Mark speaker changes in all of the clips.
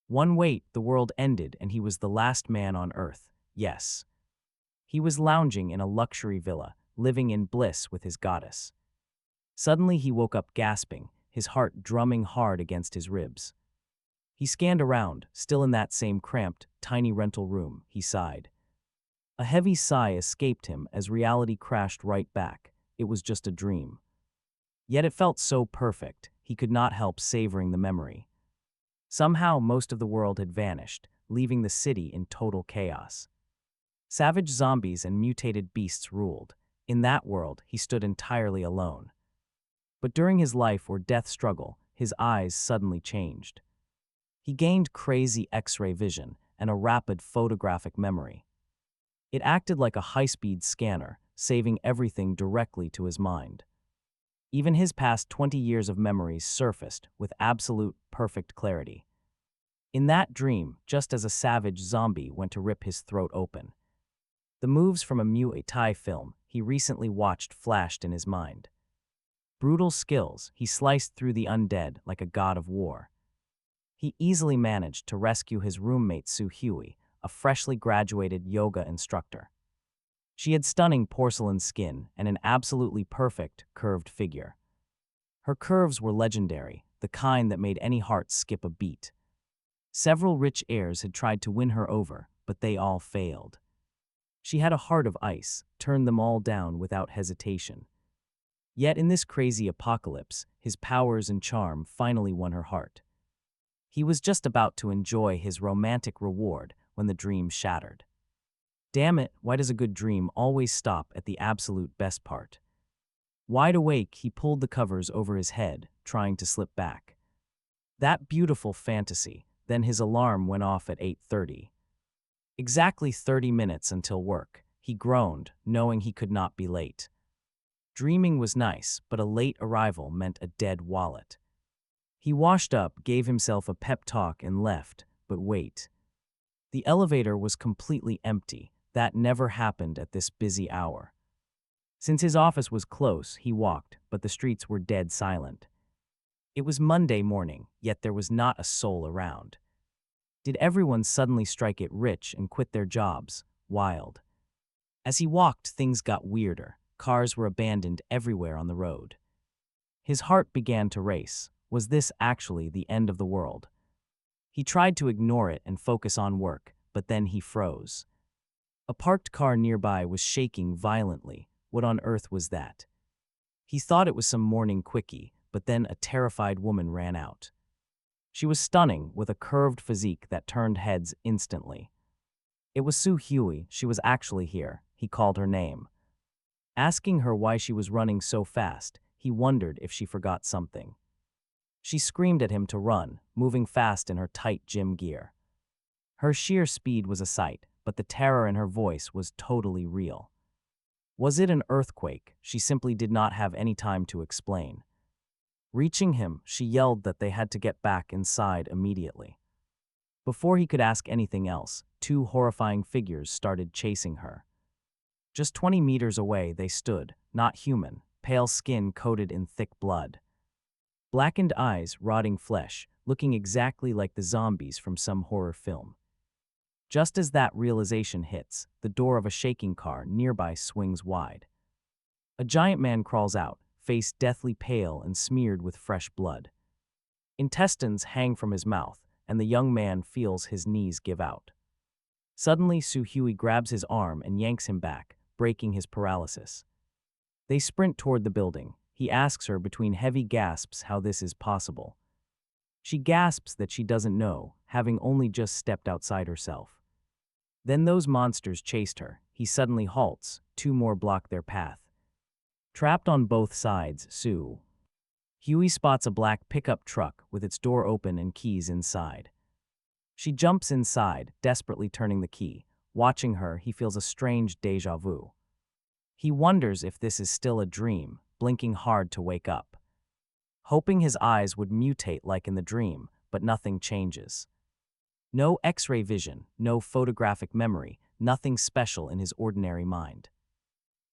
Speaker 1: One wait, the world ended and he was the last man on Earth. Yes. He was lounging in a luxury villa, living in bliss with his goddess. Suddenly he woke up gasping, his heart drumming hard against his ribs. He scanned around, still in that same cramped, tiny rental room. He sighed. A heavy sigh escaped him as reality crashed right back. It was just a dream. Yet it felt so perfect, he could not help savoring the memory. Somehow most of the world had vanished, leaving the city in total chaos. Savage zombies and mutated beasts ruled. In that world, he stood entirely alone. But during his life or death struggle, his eyes suddenly changed. He gained crazy X-ray vision and a rapid photographic memory. It acted like a high-speed scanner, saving everything directly to his mind. Even his past 20 years of memories surfaced with absolute, perfect clarity. In that dream, just as a savage zombie went to rip his throat open, the moves from a Muay Thai film he recently watched flashed in his mind. Brutal skills, he sliced through the undead like a god of war. He easily managed to rescue his roommate Sue Huey, a freshly graduated yoga instructor. She had stunning porcelain skin and an absolutely perfect, curved figure. Her curves were legendary, the kind that made any heart skip a beat. Several rich heirs had tried to win her over, but they all failed. She had a heart of ice, turned them all down without hesitation. Yet in this crazy apocalypse, his powers and charm finally won her heart. He was just about to enjoy his romantic reward when the dream shattered. Damn it, why does a good dream always stop at the absolute best part? Wide awake, he pulled the covers over his head, trying to slip back. That beautiful fantasy, then his alarm went off at 8:30. Exactly 30 minutes until work, he groaned, knowing he could not be late. Dreaming was nice, but a late arrival meant a dead wallet. He washed up, gave himself a pep talk and left, but wait. The elevator was completely empty. That never happened at this busy hour. Since his office was close, he walked, but the streets were dead silent. It was Monday morning, yet there was not a soul around. Did everyone suddenly strike it rich and quit their jobs? Wild. As he walked, things got weirder. Cars were abandoned everywhere on the road. His heart began to race. Was this actually the end of the world? He tried to ignore it and focus on work, but then he froze. A parked car nearby was shaking violently. What on earth was that? He thought it was some morning quickie, but then a terrified woman ran out. She was stunning, with a curved physique that turned heads instantly. It was Sue Huey. She was actually here. He called her name. Asking her why she was running so fast, he wondered if she forgot something. She screamed at him to run, moving fast in her tight gym gear. Her sheer speed was a sight, but the terror in her voice was totally real. Was it an earthquake? She simply did not have any time to explain. Reaching him, she yelled that they had to get back inside immediately. Before he could ask anything else, two horrifying figures started chasing her. Just 20 meters away they stood, not human, pale skin coated in thick blood. Blackened eyes, rotting flesh, looking exactly like the zombies from some horror film. Just as that realization hits, the door of a shaking car nearby swings wide. A giant man crawls out, face deathly pale and smeared with fresh blood. Intestines hang from his mouth, and the young man feels his knees give out. Suddenly, Sue Huey grabs his arm and yanks him back, breaking his paralysis. They sprint toward the building. He asks her between heavy gasps how this is possible. She gasps that she doesn't know, having only just stepped outside herself. Then those monsters chased her. He suddenly halts, two more block their path. Trapped on both sides, Sue Huey spots a black pickup truck with its door open and keys inside. She jumps inside, desperately turning the key. Watching her, he feels a strange déjà vu. He wonders if this is still a dream, blinking hard to wake up. Hoping his eyes would mutate like in the dream, but nothing changes. No X-ray vision, no photographic memory, nothing special in his ordinary mind.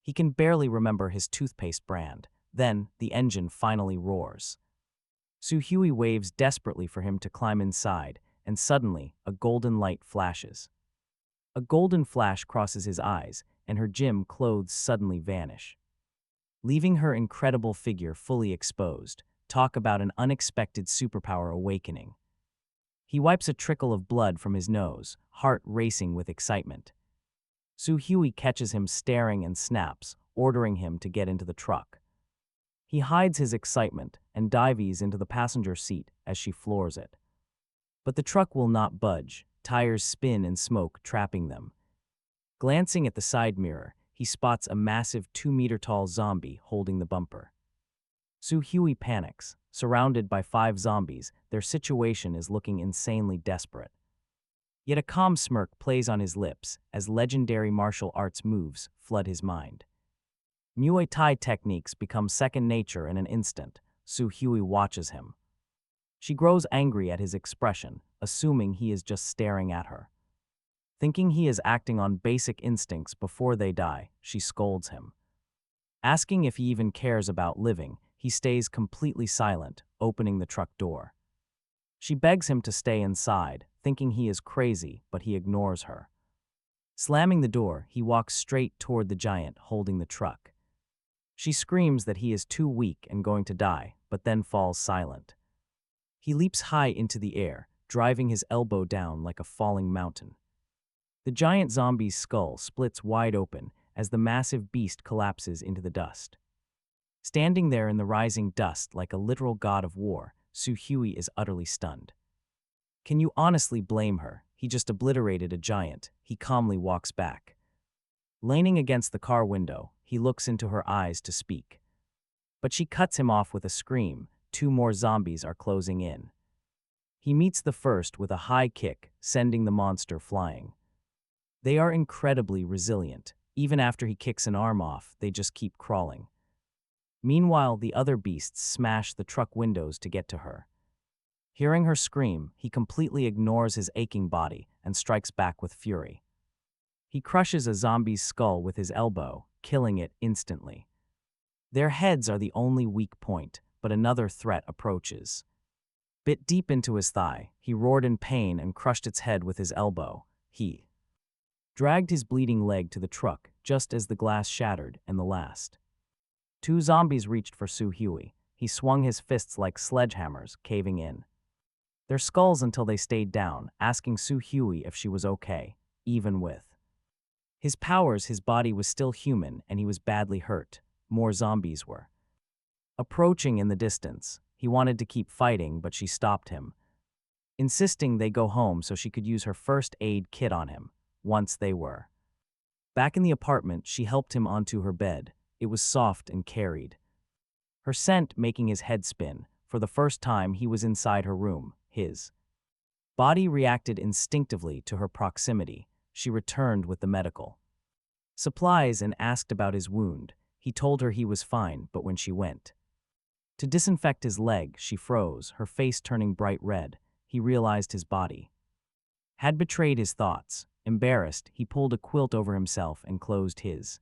Speaker 1: He can barely remember his toothpaste brand. Then, the engine finally roars. Sue Huey waves desperately for him to climb inside, and suddenly, a golden light flashes. A golden flash crosses his eyes, and her gym clothes suddenly vanish, leaving her incredible figure fully exposed. Talk about an unexpected superpower awakening. He wipes a trickle of blood from his nose, heart racing with excitement. Soo-hyun catches him staring and snaps, ordering him to get into the truck. He hides his excitement and dives into the passenger seat as she floors it. But the truck will not budge, tires spin and smoke trapping them. Glancing at the side mirror, he spots a massive 2-meter-tall zombie holding the bumper. Soo-hyun panics. Surrounded by 5 zombies, their situation is looking insanely desperate. Yet a calm smirk plays on his lips as legendary martial arts moves flood his mind. Muay Thai techniques become second nature in an instant. Soo-hyun watches him. She grows angry at his expression, assuming he is just staring at her. Thinking he is acting on basic instincts before they die, she scolds him. Asking if he even cares about living, he stays completely silent, opening the truck door. She begs him to stay inside, thinking he is crazy, but he ignores her. Slamming the door, he walks straight toward the giant holding the truck. She screams that he is too weak and going to die, but then falls silent. He leaps high into the air, driving his elbow down like a falling mountain. The giant zombie's skull splits wide open as the massive beast collapses into the dust. Standing there in the rising dust like a literal god of war, Soo-hyun is utterly stunned. Can you honestly blame her? He just obliterated a giant. He calmly walks back. Leaning against the car window, he looks into her eyes to speak. But she cuts him off with a scream. 2 more zombies are closing in. He meets the first with a high kick, sending the monster flying. They are incredibly resilient. Even after he kicks an arm off, they just keep crawling. Meanwhile, the other beasts smash the truck windows to get to her. Hearing her scream, he completely ignores his aching body and strikes back with fury. He crushes a zombie's skull with his elbow, killing it instantly. Their heads are the only weak point, but another threat approaches. Bit deep into his thigh, he roared in pain and crushed its head with his elbow. He dragged his bleeding leg to the truck just as the glass shattered and the last 2 zombies reached for Soo-hyun. He swung his fists like sledgehammers, caving in their skulls until they stayed down, asking Soo-hyun if she was okay, even with his powers. His body was still human and he was badly hurt. More zombies were approaching in the distance. He wanted to keep fighting, but she stopped him, insisting they go home so she could use her first aid kit on him. Once they were back in the apartment, she helped him onto her bed. It was soft and carried, her scent making his head spin. For the first time, he was inside her room. His body reacted instinctively to her proximity. She returned with the medical supplies and asked about his wound. He told her he was fine, but when she went to disinfect his leg, she froze, her face turning bright red. He realized his body had betrayed his thoughts. Embarrassed, he pulled a quilt over himself and closed his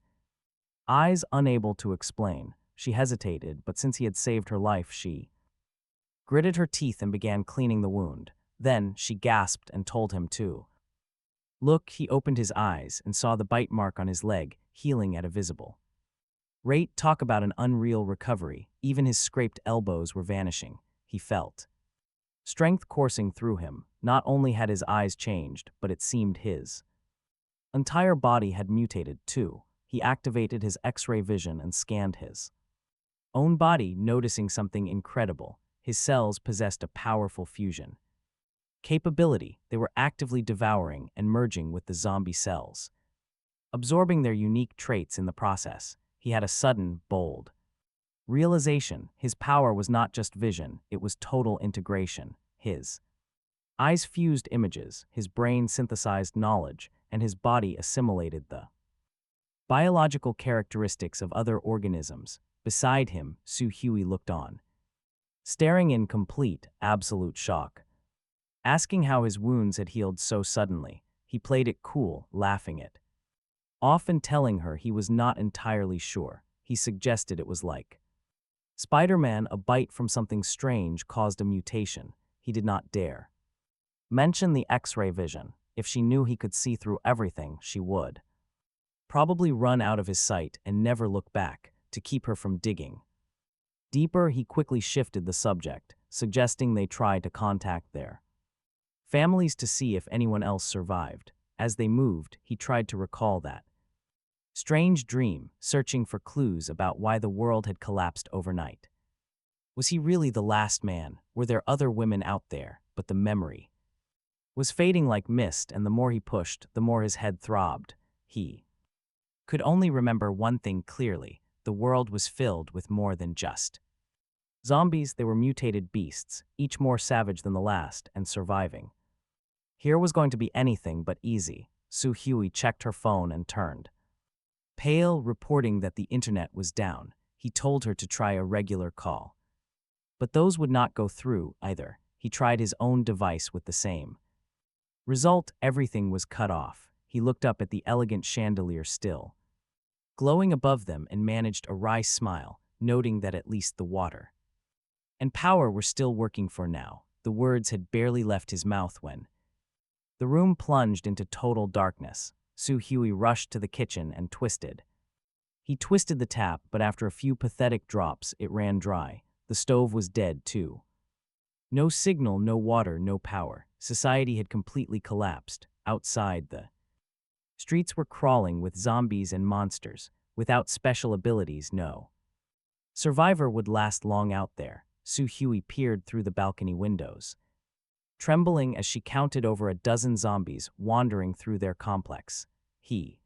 Speaker 1: eyes, unable to explain. She hesitated, but since he had saved her life, she gritted her teeth and began cleaning the wound. Then she gasped and told him to look. He opened his eyes and saw the bite mark on his leg, healing at a visible rate. Talk about an unreal recovery. Even his scraped elbows were vanishing. He felt strength coursing through him. Not only had his eyes changed, but it seemed his entire body had mutated too. He activated his X-ray vision and scanned his own body, noticing something incredible. His cells possessed a powerful fusion capability. They were actively devouring and merging with the zombie cells, absorbing their unique traits in the process. He had a sudden, bold realization. His power was not just vision, it was total integration. His eyes fused images, his brain synthesized knowledge, and his body assimilated the biological characteristics of other organisms. Beside him, Soo-hyun looked on, staring in complete, absolute shock, asking how his wounds had healed so suddenly. He played it cool, laughing it off and telling her he was not entirely sure. He suggested it was like Spider-Man, a bite from something strange caused a mutation. He did not dare Mention the X-ray vision. If she knew he could see through everything, she would probably run out of his sight and never look back to keep her from digging deeper. He quickly shifted the subject, suggesting they try to contact their families to see if anyone else survived. As they moved, he tried to recall that strange dream, searching for clues about why the world had collapsed overnight. Was he really the last man? Were there other women out there? But the memory was fading like mist, and the more he pushed, the more his head throbbed. He could only remember one thing clearly: the world was filled with more than just zombies. They were mutated beasts, each more savage than the last and surviving. Here was going to be anything but easy. Sue Huey checked her phone and turned pale, reporting that the internet was down. He told her to try a regular call, but those would not go through either. He tried his own device with the same result. Everything was cut off. He looked up at the elegant chandelier still glowing above them and managed a wry smile, noting that at least the water and power were still working for now. The words had barely left his mouth when the room plunged into total darkness. Sue Huey rushed to the kitchen and twisted. He twisted the tap, but after a few pathetic drops, it ran dry. The stove was dead, too. No signal, no water, no power. Society had completely collapsed. Outside, the streets were crawling with zombies and monsters. Without special abilities, no survivor would last long out there. Sue Huey peered through the balcony windows, trembling as she counted over a dozen zombies wandering through their complex. He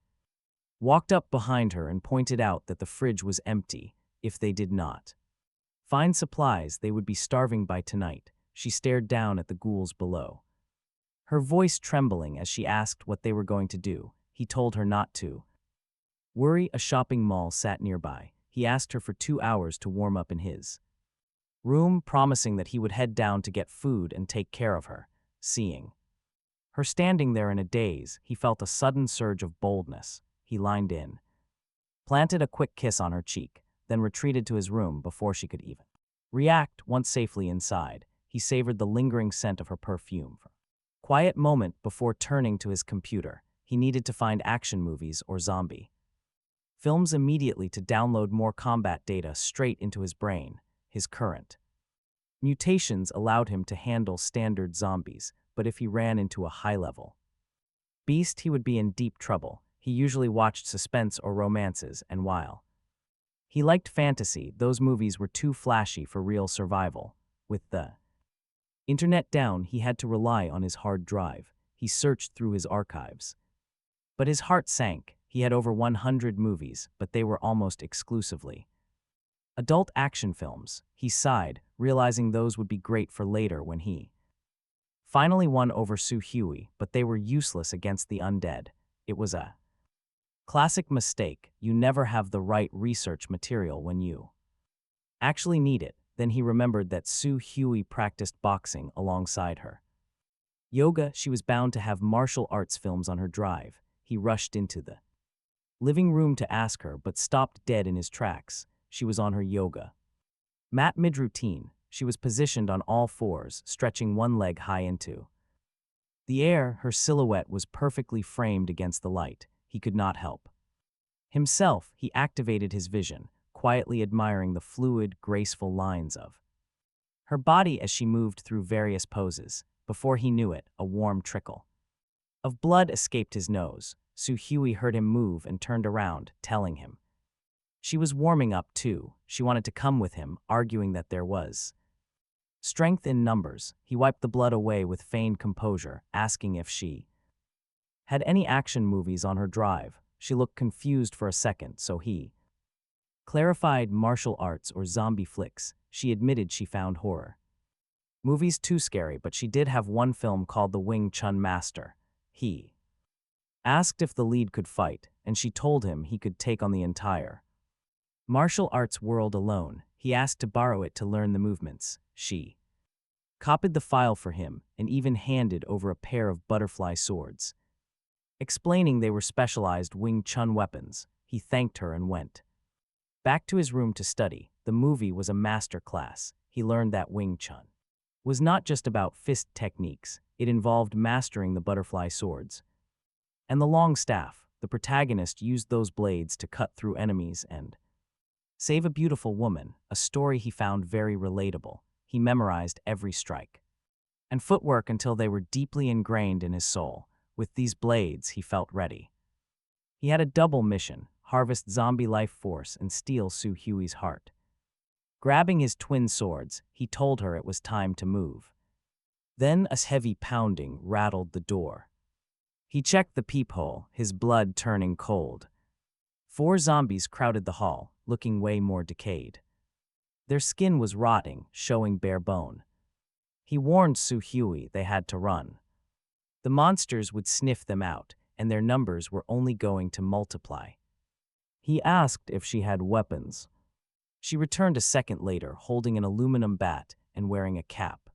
Speaker 1: walked up behind her and pointed out that the fridge was empty. If they did not find supplies, they would be starving by tonight. She stared down at the ghouls below, her voice trembling as she asked what they were going to do. He told her not to worry. A shopping mall sat nearby. He asked her for 2 hours to warm up in his room, promising that he would head down to get food and take care of her. Seeing her standing there in a daze, he felt a sudden surge of boldness. He leaned in, planted a quick kiss on her cheek, then retreated to his room before she could even react. Once safely inside, he savored the lingering scent of her perfume. Quiet moment before turning to his computer. He needed to find action movies or zombie films immediately to download more combat data straight into his brain. His current mutations allowed him to handle standard zombies, but if he ran into a high-level beast, he would be in deep trouble. He usually watched suspense or romances, and while he liked fantasy, those movies were too flashy for real survival. With the internet down, he had to rely on his hard drive. He searched through his archives, but his heart sank. He had over 100 movies, but they were almost exclusively adult action films. He sighed, realizing those would be great for later when he finally won over Sue Huey, but they were useless against the undead. It was a classic mistake. You never have the right research material when you actually need it. Then he remembered that Sue Huey practiced boxing alongside her yoga. She was bound to have martial arts films on her drive. He rushed into the living room to ask her, but stopped dead in his tracks. She was on her yoga mat mid-routine. She was positioned on all fours, stretching one leg high into the air. Her silhouette was perfectly framed against the light. He could not help himself. He activated his vision, quietly admiring the fluid, graceful lines of her body as she moved through various poses. Before he knew it, a warm trickle of blood escaped his nose. Sue Huey heard him move and turned around, telling him she was warming up too. She wanted to come with him, arguing that there was strength in numbers. He wiped the blood away with feigned composure, asking if she had any action movies on her drive. She looked confused for a second, so he clarified martial arts or zombie flicks. She admitted she found horror movies too scary, but she did have one film called The Wing Chun Master. He asked if the lead could fight, and she told him he could take on the entire martial arts world alone. He asked to borrow it to learn the movements. She copied the file for him and even handed over a pair of butterfly swords, explaining they were specialized Wing Chun weapons. He thanked her and went back to his room to study. The movie was a master class. He learned that Wing Chun was not just about fist techniques. It involved mastering the butterfly swords. And the long staff, the protagonist used those blades to cut through enemies and save a beautiful woman, a story he found very relatable. He memorized every strike and footwork until they were deeply ingrained in his soul. With these blades, he felt ready. He had a double mission: harvest zombie life force and steal Soo Huey's heart. Grabbing his twin swords, he told her it was time to move. Then a heavy pounding rattled the door. He checked the peephole, his blood turning cold. 4 zombies crowded the hall, looking way more decayed. Their skin was rotting, showing bare bone. He warned Soo Huey they had to run. The monsters would sniff them out, and their numbers were only going to multiply. He asked if she had weapons. She returned a second later, holding an aluminum bat and wearing a cap.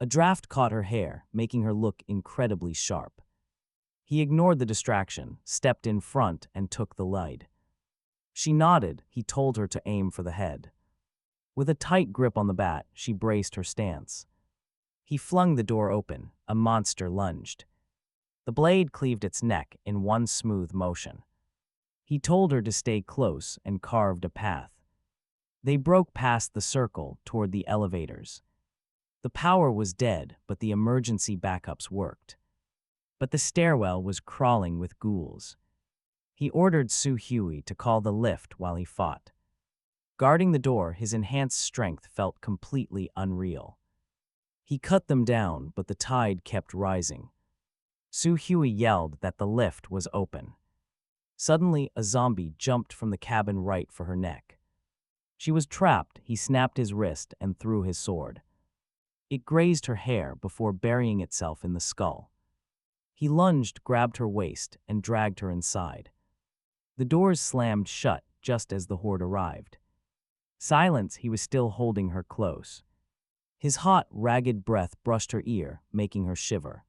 Speaker 1: A draft caught her hair, making her look incredibly sharp. He ignored the distraction, stepped in front, and took the lead. She nodded. He told her to aim for the head. With a tight grip on the bat, she braced her stance. He flung the door open. A monster lunged. The blade cleaved its neck in one smooth motion. He told her to stay close and carved a path. They broke past the circle toward the elevators. The power was dead, but the emergency backups worked. But the stairwell was crawling with ghouls. He ordered Soo Huey to call the lift while he fought. Guarding the door, his enhanced strength felt completely unreal. He cut them down, but the tide kept rising. Soo Huey yelled that the lift was open. Suddenly, a zombie jumped from the cabin right for her neck. She was trapped. He snapped his wrist and threw his sword. It grazed her hair before burying itself in the skull. He lunged, grabbed her waist, and dragged her inside. The doors slammed shut just as the horde arrived. Silence, he was still holding her close. His hot, ragged breath brushed her ear, making her shiver.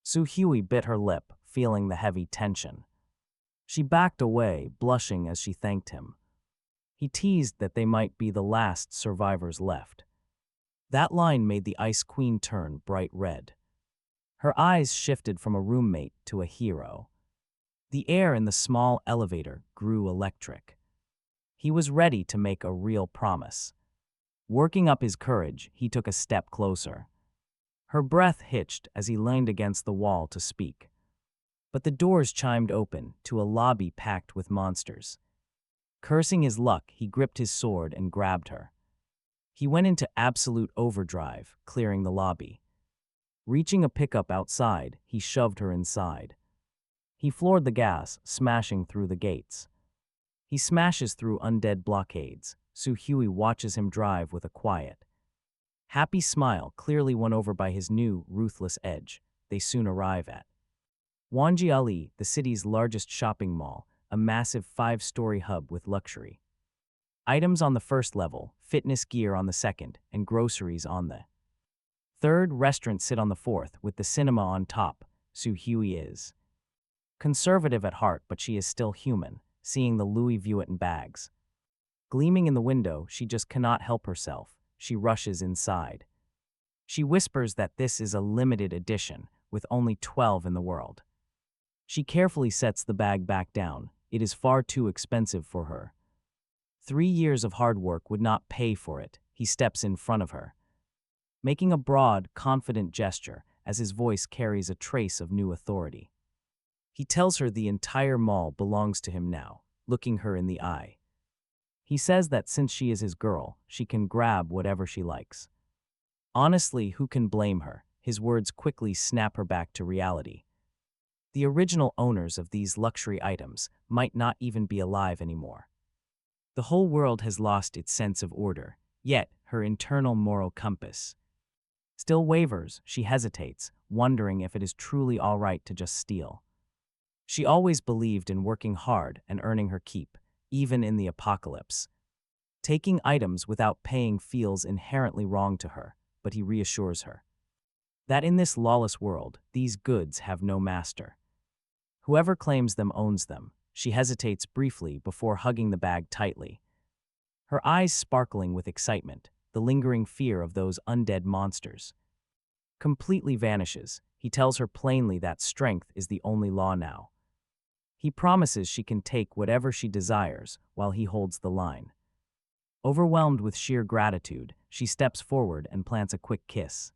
Speaker 1: Soo Huey bit her lip, feeling the heavy tension. She backed away, blushing as she thanked him. He teased that they might be the last survivors left. That line made the Ice Queen turn bright red. Her eyes shifted from a roommate to a hero. The air in the small elevator grew electric. He was ready to make a real promise. Working up his courage, he took a step closer. Her breath hitched as he leaned against the wall to speak. But the doors chimed open to a lobby packed with monsters. Cursing his luck, he gripped his sword and grabbed her. He went into absolute overdrive, clearing the lobby. Reaching a pickup outside, he shoved her inside. He floored the gas, smashing through the gates. He smashes through undead blockades. Soo Huey watches him drive with a quiet, happy smile, clearly won over by his new, ruthless edge. They soon arrive at Wanji Ali, the city's largest shopping mall, a massive 5-story hub with luxury items on the first level, fitness gear on the second, and groceries on the third. Restaurants sit on the fourth, with the cinema on top. Soo Huey is conservative at heart, but she is still human, seeing the Louis Vuitton bags gleaming in the window. She just cannot help herself. She rushes inside. She whispers that this is a limited edition, with only 12 in the world. She carefully sets the bag back down. It is far too expensive for her. 3 years of hard work would not pay for it. He steps in front of her, making a broad, confident gesture as his voice carries a trace of new authority. He tells her the entire mall belongs to him now, looking her in the eye. He says that since she is his girl, she can grab whatever she likes. Honestly, who can blame her? His words quickly snap her back to reality. The original owners of these luxury items might not even be alive anymore. The whole world has lost its sense of order, yet her internal moral compass still wavers. She hesitates, wondering if it is truly all right to just steal. She always believed in working hard and earning her keep, even in the apocalypse. Taking items without paying feels inherently wrong to her, but he reassures her that in this lawless world, these goods have no master. Whoever claims them owns them. She hesitates briefly before hugging the bag tightly, her eyes sparkling with excitement, the lingering fear of those undead monsters completely vanishes. He tells her plainly that strength is the only law now. He promises she can take whatever she desires while he holds the line. Overwhelmed with sheer gratitude, she steps forward and plants a quick kiss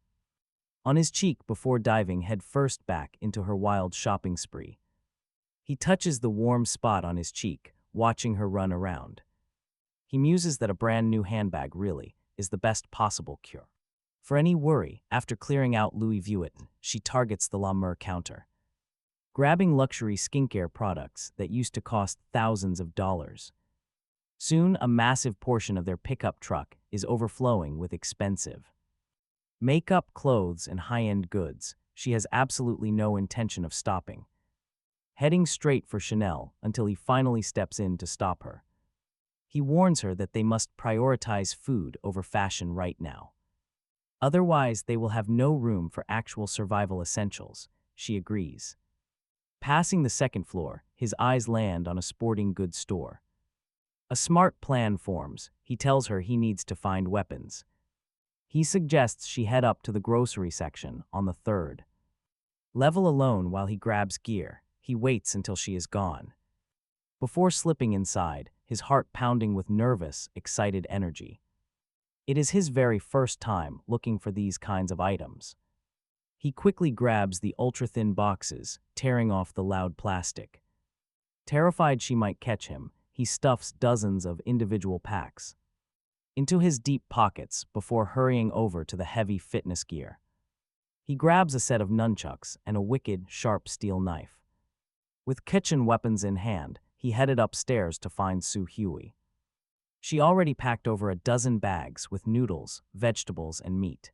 Speaker 1: on his cheek before diving headfirst back into her wild shopping spree. He touches the warm spot on his cheek, watching her run around. He muses that a brand new handbag really is the best possible cure for any worry. After clearing out Louis Vuitton, she targets the La Mer counter, grabbing luxury skincare products that used to cost thousands of dollars. Soon, a massive portion of their pickup truck is overflowing with expensive makeup, clothes, and high-end goods. She has absolutely no intention of stopping, heading straight for Chanel until he finally steps in to stop her. He warns her that they must prioritize food over fashion right now. Otherwise, they will have no room for actual survival essentials. She agrees. Passing the second floor, his eyes land on a sporting goods store. A smart plan forms. He tells her he needs to find weapons. He suggests she head up to the grocery section on the third level alone while he grabs gear. He waits until she is gone before slipping inside, his heart pounding with nervous, excited energy. It is his very first time looking for these kinds of items. He quickly grabs the ultra-thin boxes, tearing off the loud plastic. Terrified she might catch him, he stuffs dozens of individual packs into his deep pockets before hurrying over to the heavy fitness gear. He grabs a set of nunchucks and a wicked, sharp steel knife. With kitchen weapons in hand, he headed upstairs to find Su Hui. She already packed over a dozen bags with noodles, vegetables, and meat.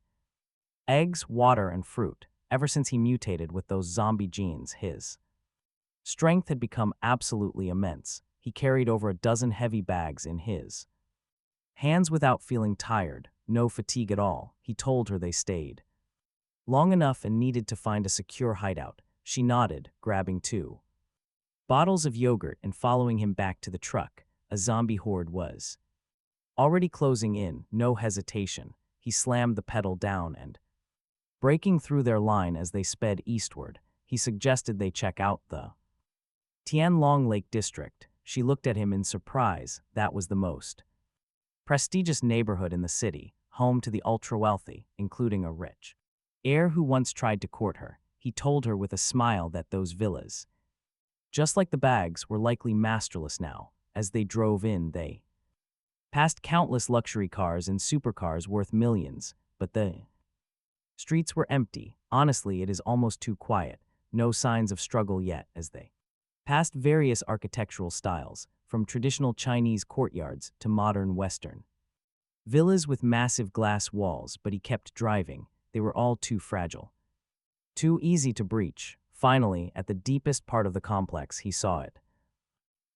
Speaker 1: Eggs, water, and fruit. Ever since he mutated with those zombie genes, his strength had become absolutely immense. He carried over a dozen heavy bags in his hands without feeling tired, no fatigue at all. He told her they stayed long enough and needed to find a secure hideout. She nodded, grabbing 2 bottles of yogurt and following him back to the truck. A zombie horde was already closing in. No hesitation, he slammed the pedal down and, breaking through their line as they sped eastward, he suggested they check out the Tianlong Lake District. She looked at him in surprise. That was the most prestigious neighborhood in the city, home to the ultra-wealthy, including a rich heir who once tried to court her. He told her with a smile that those villas, just like the bags, were likely masterless now. As they drove in, they passed countless luxury cars and supercars worth millions, but the streets were empty. Honestly, it is almost too quiet. No signs of struggle yet. As they passed various architectural styles, from traditional Chinese courtyards to modern Western villas with massive glass walls, but he kept driving. They were all too fragile, too easy to breach. Finally, at the deepest part of the complex, he saw it.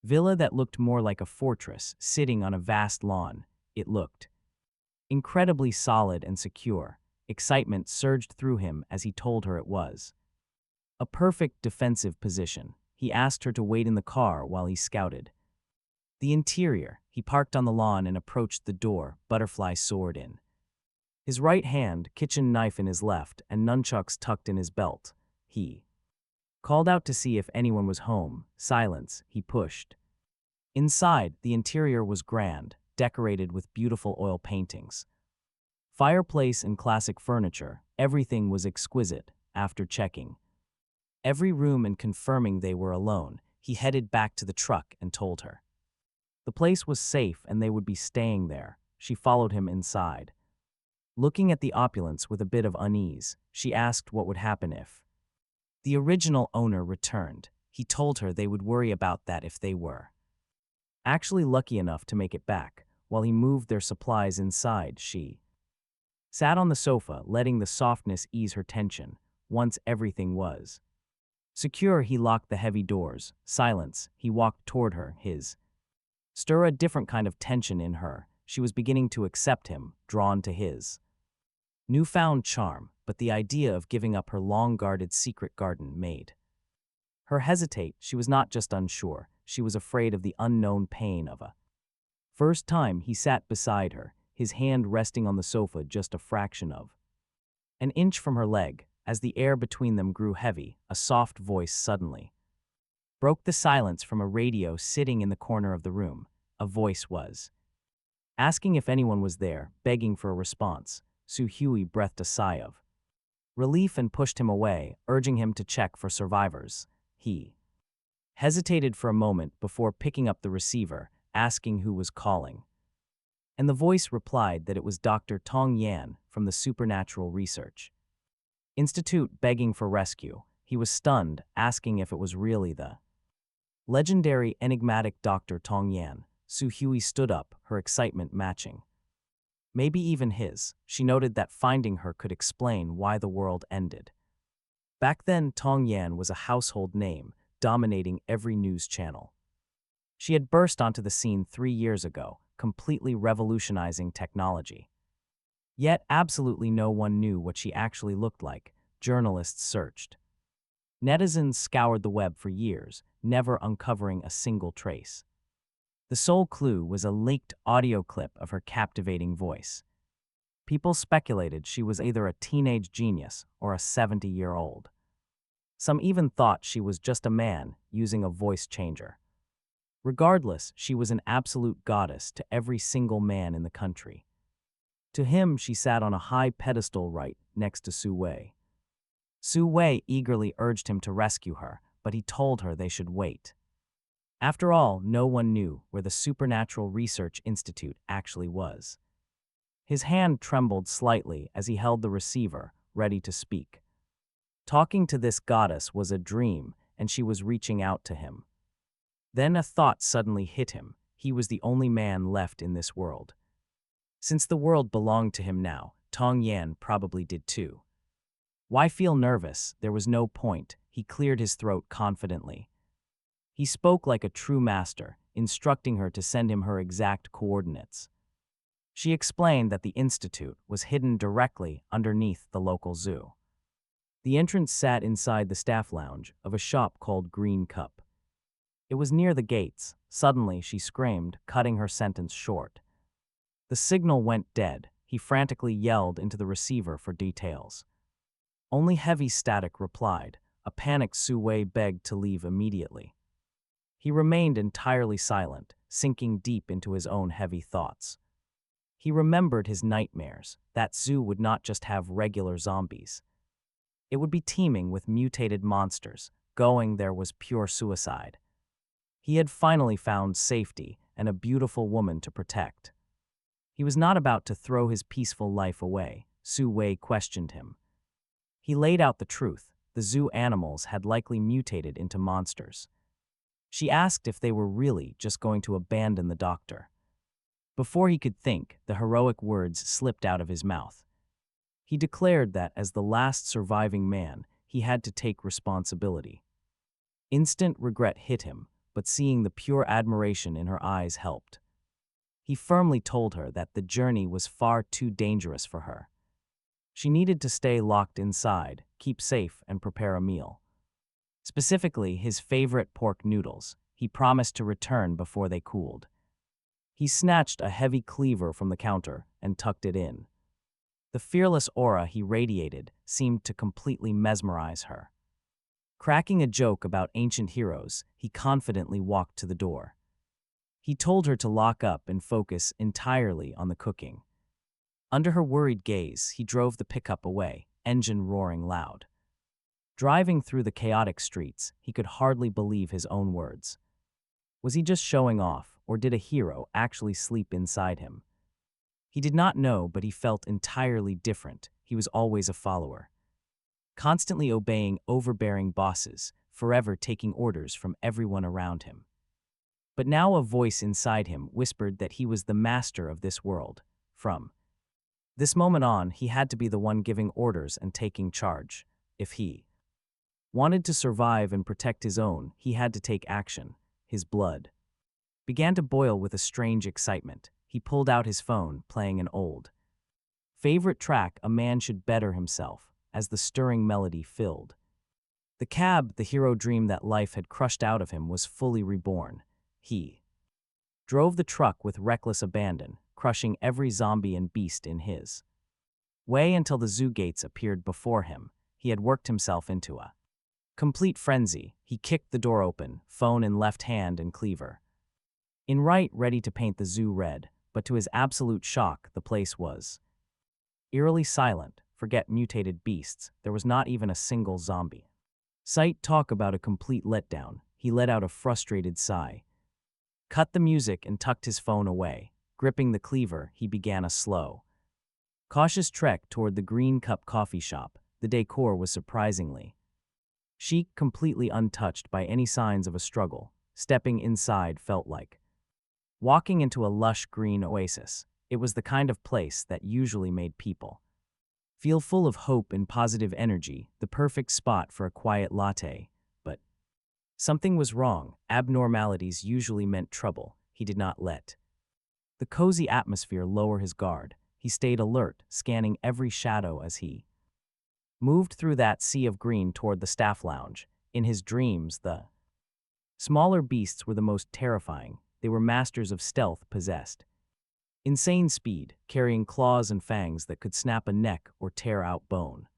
Speaker 1: Villa that looked more like a fortress, sitting on a vast lawn. It looked incredibly solid and secure. Excitement surged through him as he told her it was a perfect defensive position. He asked her to wait in the car while he scouted the interior. He parked on the lawn and approached the door, butterfly sword in his right hand, kitchen knife in his left, and nunchucks tucked in his belt. He called out to see if anyone was home. Silence. He pushed inside. The interior was grand, decorated with beautiful oil paintings, fireplace, and classic furniture. Everything was exquisite. After checking every room and confirming they were alone, he headed back to the truck and told her the place was safe and they would be staying there. She followed him inside. Looking at the opulence with a bit of unease, she asked what would happen if the original owner returned. He told her they would worry about that if they were actually lucky enough to make it back. While he moved their supplies inside, she sat on the sofa, letting the softness ease her tension. Once everything was secure, he locked the heavy doors. Silence. He walked toward her, his stir a different kind of tension in her. She was beginning to accept him, drawn to his newfound charm, but the idea of giving up her long-guarded secret garden made her hesitate. She was not just unsure, she was afraid of the unknown pain of a first time. He sat beside her, his hand resting on the sofa just a fraction of An inch from her leg, as the air between them grew heavy, a soft voice suddenly broke the silence from a radio sitting in the corner of the room. A voice was asking if anyone was there, begging for a response. Su Hui breathed a sigh of relief and pushed him away, urging him to check for survivors. He hesitated for a moment before picking up the receiver, asking who was calling. And the voice replied that it was Dr. Tong Yan from the Supernatural Research Institute, begging for rescue. He was stunned, asking if it was really the legendary enigmatic Dr. Tong Yan. Su Hui stood up, her excitement matching maybe even his. She noted that finding her could explain why the world ended. Back then, Tong Yan was a household name, dominating every news channel. She had burst onto the scene 3 years ago, completely revolutionizing technology. Yet absolutely no one knew what she actually looked like. Journalists searched. Netizens scoured the web for years, never uncovering a single trace. The sole clue was a leaked audio clip of her captivating voice. People speculated she was either a teenage genius or a 70-year-old. Some even thought she was just a man using a voice changer. Regardless, she was an absolute goddess to every single man in the country. To him, she sat on a high pedestal right next to Su Wei. Su Wei eagerly urged him to rescue her, but he told her they should wait. After all, no one knew where the Supernatural Research Institute actually was. His hand trembled slightly as he held the receiver, ready to speak. Talking to this goddess was a dream, and she was reaching out to him. Then a thought suddenly hit him. He was the only man left in this world. Since the world belonged to him now, Tong Yan probably did too. Why feel nervous? There was no point. He cleared his throat confidently. He spoke like a true master, instructing her to send him her exact coordinates. She explained that the institute was hidden directly underneath the local zoo. The entrance sat inside the staff lounge of a shop called Green Cup. It was near the gates. Suddenly, she screamed, cutting her sentence short. The signal went dead. He frantically yelled into the receiver for details. Only heavy static replied. A panicked Su Wei begged to leave immediately. He remained entirely silent, sinking deep into his own heavy thoughts. He remembered his nightmares. That zoo would not just have regular zombies. It would be teeming with mutated monsters. Going there was pure suicide. He had finally found safety and a beautiful woman to protect. He was not about to throw his peaceful life away. Su Wei questioned him. He laid out the truth. The zoo animals had likely mutated into monsters. She asked if they were really just going to abandon the doctor. Before he could think, the heroic words slipped out of his mouth. He declared that as the last surviving man, he had to take responsibility. Instant regret hit him, but seeing the pure admiration in her eyes helped. He firmly told her that the journey was far too dangerous for her. She needed to stay locked inside, keep safe, and prepare a meal. Specifically, his favorite pork noodles. He promised to return before they cooled. He snatched a heavy cleaver from the counter and tucked it in. The fearless aura he radiated seemed to completely mesmerize her. Cracking a joke about ancient heroes, he confidently walked to the door. He told her to lock up and focus entirely on the cooking. Under her worried gaze, he drove the pickup away, engine roaring loud. Driving through the chaotic streets, he could hardly believe his own words. Was he just showing off, or did a hero actually sleep inside him? He did not know, but he felt entirely different. He was always a follower, constantly obeying overbearing bosses, forever taking orders from everyone around him. But now a voice inside him whispered that he was the master of this world. From this moment on, he had to be the one giving orders and taking charge. If he wanted to survive and protect his own, he had to take action. His blood began to boil with a strange excitement. He pulled out his phone, playing an old favorite track, A Man Should Better Himself, as the stirring melody filled the cab. The hero dream that life had crushed out of him was fully reborn. He drove the truck with reckless abandon, crushing every zombie and beast in his Way until the zoo gates appeared before him, he had worked himself into a complete frenzy. He kicked the door open, phone in left hand and cleaver in right, ready to paint the zoo red, but to his absolute shock, the place was eerily silent. Forget mutated beasts, there was not even a single zombie. Sight, talk about a complete letdown. He let out a frustrated sigh, cut the music and tucked his phone away. Gripping the cleaver, he began a slow, cautious trek toward the Green Cup coffee shop. The decor was surprisingly chic, completely untouched by any signs of a struggle. Stepping inside felt like walking into a lush green oasis. It was the kind of place that usually made people feel full of hope and positive energy, the perfect spot for a quiet latte. But something was wrong. Abnormalities usually meant trouble. He did not let the cozy atmosphere lower his guard. He stayed alert, scanning every shadow as he moved through that sea of green toward the staff lounge. In his dreams, the smaller beasts were the most terrifying. They were masters of stealth, possessed insane speed, carrying claws and fangs that could snap a neck or tear out bone.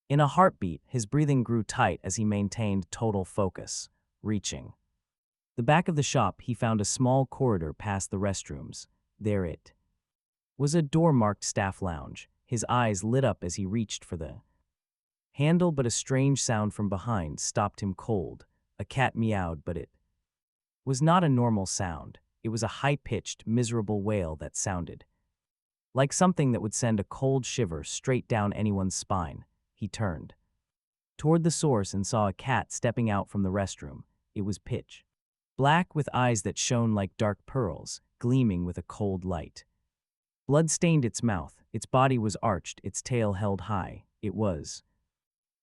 Speaker 1: In a heartbeat, his breathing grew tight as he maintained total focus. Reaching the back of the shop, he found a small corridor past the restrooms. There it was, a door marked Staff Lounge. His eyes lit up as he reached for the handle, but a strange sound from behind stopped him cold. A cat meowed, but it was not a normal sound. It was a high-pitched, miserable wail that sounded like something that would send a cold shiver straight down anyone's spine. He turned toward the source and saw a cat stepping out from the restroom. It was pitch black, with eyes that shone like dark pearls, gleaming with a cold light. Blood stained its mouth. Its body was arched, its tail held high. It was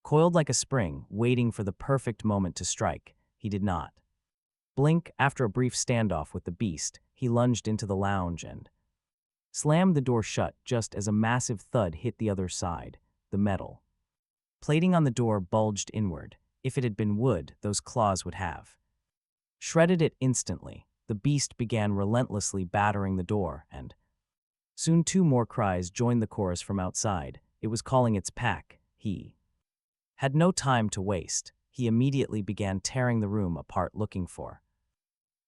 Speaker 1: coiled like a spring, waiting for the perfect moment to strike. He did not blink. After a brief standoff with the beast, he lunged into the lounge and slammed the door shut just as a massive thud hit the other side. The metal plating on the door bulged inward. If it had been wood, those claws would have shredded it instantly. The beast began relentlessly battering the door, and soon two more cries joined the chorus from outside. It was calling its pack. He had no time to waste. He immediately began tearing the room apart, looking for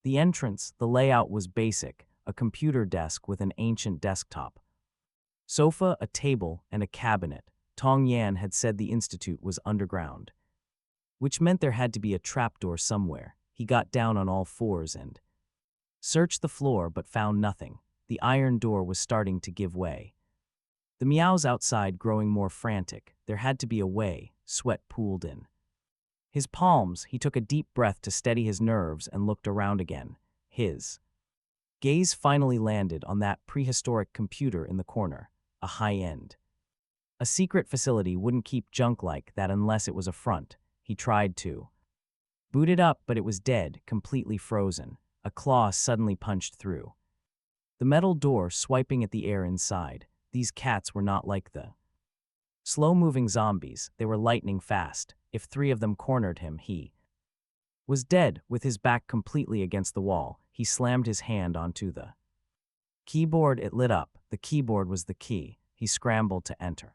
Speaker 1: the entrance. The layout was basic: a computer desk with an ancient desktop, sofa, a table, and a cabinet. Tong Yan had said the institute was underground, which meant there had to be a trapdoor somewhere. He got down on all fours and searched the floor but found nothing. The iron door was starting to give way, the meows outside growing more frantic. There had to be a way. Sweat pooled in his palms. He took a deep breath to steady his nerves and looked around again. His gaze finally landed on that prehistoric computer in the corner. A high-end, a secret facility wouldn't keep junk like that unless it was a front. He tried to boot it up, but it was dead, completely frozen. A claw suddenly punched through the metal door, swiping at the air inside. These cats were not like the slow-moving zombies. They were lightning fast. If three of them cornered him, he was dead. With his back completely against the wall, he slammed his hand onto the keyboard. It lit up. The keyboard was the key. He scrambled to enter.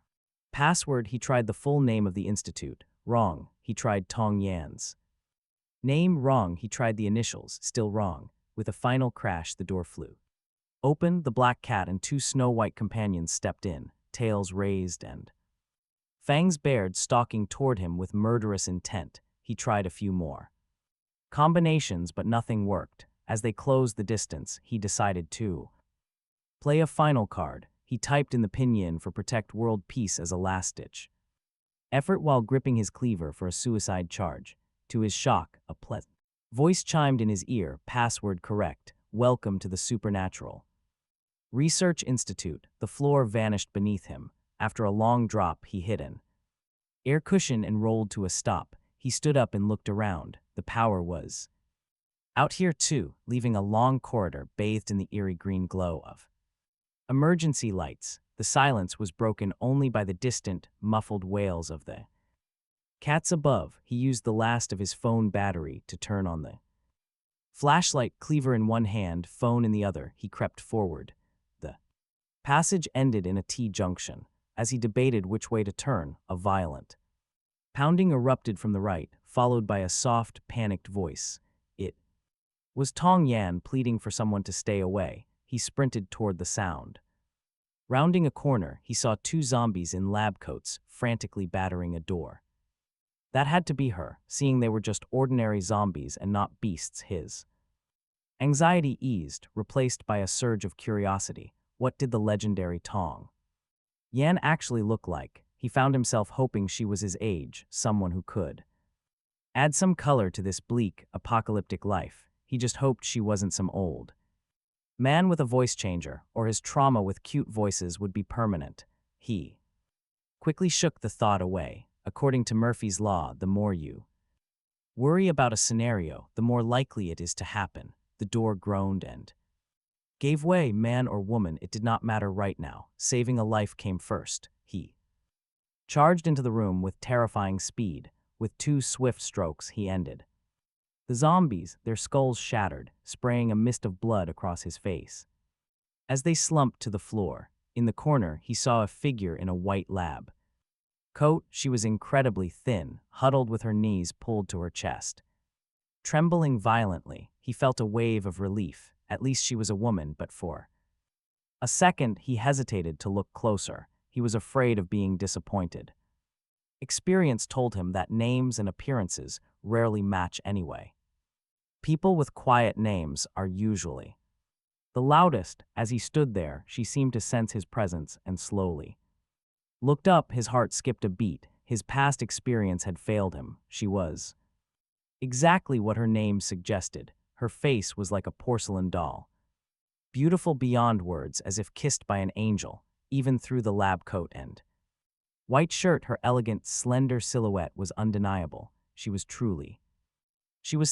Speaker 1: Password. He tried the full name of the institute. Wrong. He tried Tong Yan's name. Wrong. He tried the initials. Still wrong. With a final crash, the door flew open. The black cat and two snow-white companions stepped in, tails raised and fangs bared, stalking toward him with murderous intent. He tried a few more combinations, but nothing worked. As they closed the distance, he decided to play a final card. He typed in the pinyin for protect world peace as a last-ditch effort while gripping his cleaver for a suicide charge. To his shock, a pleasant voice chimed in his ear. Password correct. Welcome to the Supernatural Research Institute. The floor vanished beneath him. After a long drop, he hit an air cushion and rolled to a stop. He stood up and looked around. The power was out here too, leaving a long corridor bathed in the eerie green glow of emergency lights. The silence was broken only by the distant, muffled wails of the cats above. He used the last of his phone battery to turn on the flashlight, cleaver in one hand, phone in the other. He crept forward. The passage ended in a T-junction. as he debated which way to turn, a violent pounding erupted from the right, followed by a soft, panicked voice. It was Tong Yan pleading for someone to stay away. He sprinted toward the sound. Rounding a corner, he saw two zombies in lab coats frantically battering a door. That had to be her, seeing they were just ordinary zombies and not beasts. His anxiety eased, replaced by a surge of curiosity. What did the legendary Tong Yan actually look like? He found himself hoping she was his age, someone who could add some color to this bleak, apocalyptic life. He just hoped she wasn't some old man with a voice changer, or his trauma with cute voices would be permanent. He quickly shook the thought away. According to Murphy's Law, the more you worry about a scenario, the more likely it is to happen. The door groaned and gave way. Man or woman, it did not matter right now. Saving a life came first. He charged into the room with terrifying speed. With two swift strokes, he ended the zombies, their skulls shattered, spraying a mist of blood across his face. As they slumped to the floor, in the corner, he saw a figure in a white lab coat. She was incredibly thin, huddled with her knees pulled to her chest. Trembling violently, he felt a wave of relief. At least she was a woman, but for a second, he hesitated to look closer. He was afraid of being disappointed. Experience told him that names and appearances rarely match anyway. People with quiet names are usually the loudest. As he stood there, she seemed to sense his presence and slowly looked up. His heart skipped a beat. His past experience had failed him. She was exactly what her name suggested. Her face was like a porcelain doll, beautiful beyond words, as if kissed by an angel. Even through the lab coat and white shirt, her elegant, slender silhouette was undeniable. She was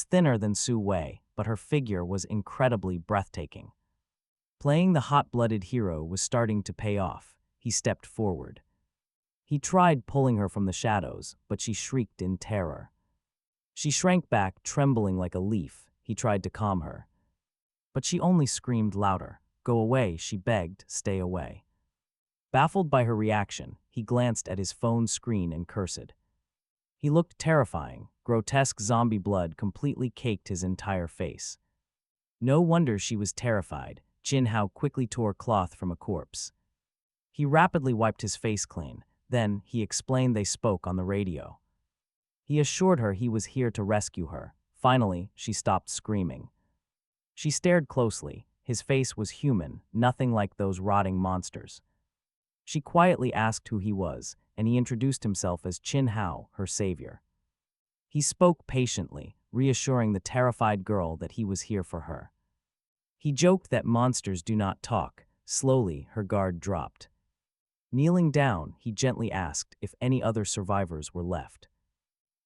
Speaker 1: thinner than Su Wei, but her figure was incredibly breathtaking. Playing the hot-blooded hero was starting to pay off. He stepped forward. He tried pulling her from the shadows, but she shrieked in terror. She shrank back, trembling like a leaf. He tried to calm her, but she only screamed louder. "Go away," she begged. "Stay away." Baffled by her reaction, he glanced at his phone screen and cursed. He looked terrifying. Grotesque zombie blood completely caked his entire face. No wonder she was terrified. Jin Hao quickly tore cloth from a corpse. He rapidly wiped his face clean. Then, he explained they spoke on the radio. He assured her he was here to rescue her. Finally, she stopped screaming. She stared closely. His face was human, nothing like those rotting monsters. She quietly asked who he was, and he introduced himself as Qin Hao, her savior. He spoke patiently, reassuring the terrified girl that he was here for her. He joked that monsters do not talk. Slowly, her guard dropped. Kneeling down, he gently asked if any other survivors were left.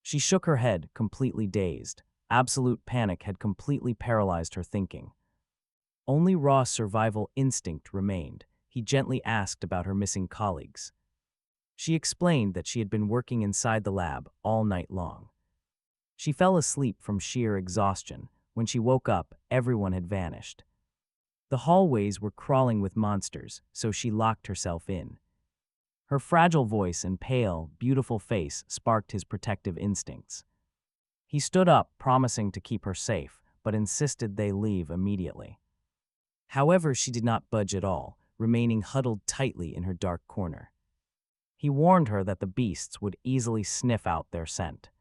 Speaker 1: She shook her head, completely dazed. Absolute panic had completely paralyzed her thinking. Only raw survival instinct remained. He gently asked about her missing colleagues. She explained that she had been working inside the lab all night long. She fell asleep from sheer exhaustion. When she woke up, everyone had vanished. The hallways were crawling with monsters, so she locked herself in. Her fragile voice and pale, beautiful face sparked his protective instincts. He stood up, promising to keep her safe, but insisted they leave immediately. However, she did not budge at all, remaining huddled tightly in her dark corner. He warned her that the beasts would easily sniff out their scent.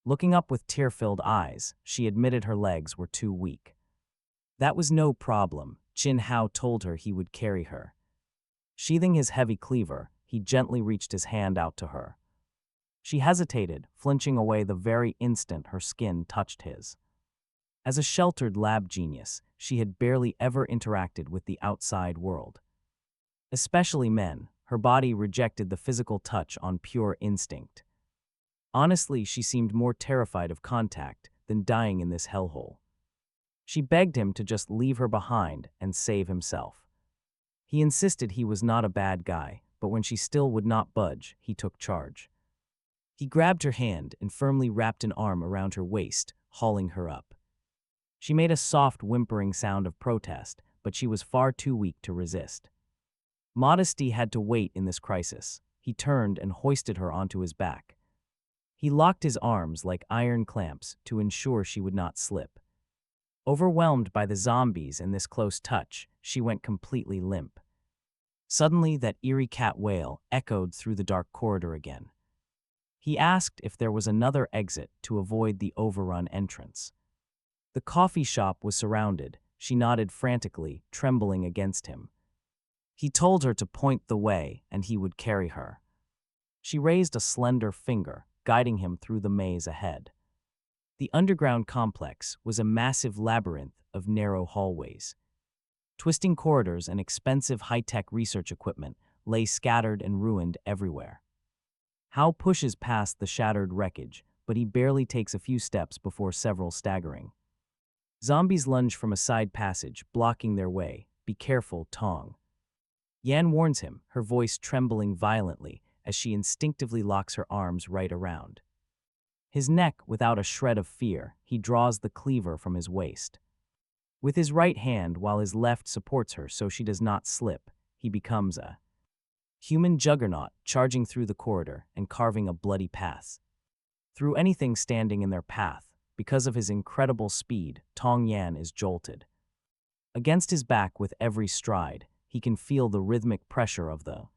Speaker 1: Looking up with tear-filled eyes, she admitted her legs were too weak. That was no problem. Qin Hao told her he would carry her. Sheathing his heavy cleaver, he gently reached his hand out to her. She hesitated, flinching away the very instant her skin touched his. As a sheltered lab genius, she had barely ever interacted with the outside world. Especially men, her body rejected the physical touch on pure instinct. Honestly, she seemed more terrified of contact than dying in this hellhole. She begged him to just leave her behind and save himself. He insisted he was not a bad guy, but when she still would not budge, he took charge. He grabbed her hand and firmly wrapped an arm around her waist, hauling her up. She made a soft, whimpering sound of protest, but she was far too weak to resist. Modesty had to wait in this crisis. He turned and hoisted her onto his back. He locked his arms like iron clamps to ensure she would not slip. Overwhelmed by the zombies and this close touch, she went completely limp. Suddenly, that eerie cat wail echoed through the dark corridor again. He asked if there was another exit to avoid the overrun entrance. The coffee shop was surrounded. She nodded frantically, trembling against him. He told her to point the way, and he would carry her. She raised a slender finger, guiding him through the maze ahead. The underground complex was a massive labyrinth of narrow hallways. Twisting corridors and expensive high-tech research equipment lay scattered and ruined everywhere. Hao pushes past the shattered wreckage, but he barely takes a few steps before several staggering. Zombies lunge from a side passage, blocking their way. "Be careful, Tong." Yan warns him, her voice trembling violently as she instinctively locks her arms right around. His neck without a shred of fear, he draws the cleaver from his waist. With his right hand, while his left supports her so she does not slip, he becomes a human juggernaut charging through the corridor and carving a bloody path through anything standing in their path. Because of his incredible speed, Tong Yan is jolted. Against his back with every stride, he can feel the rhythmic pressure of the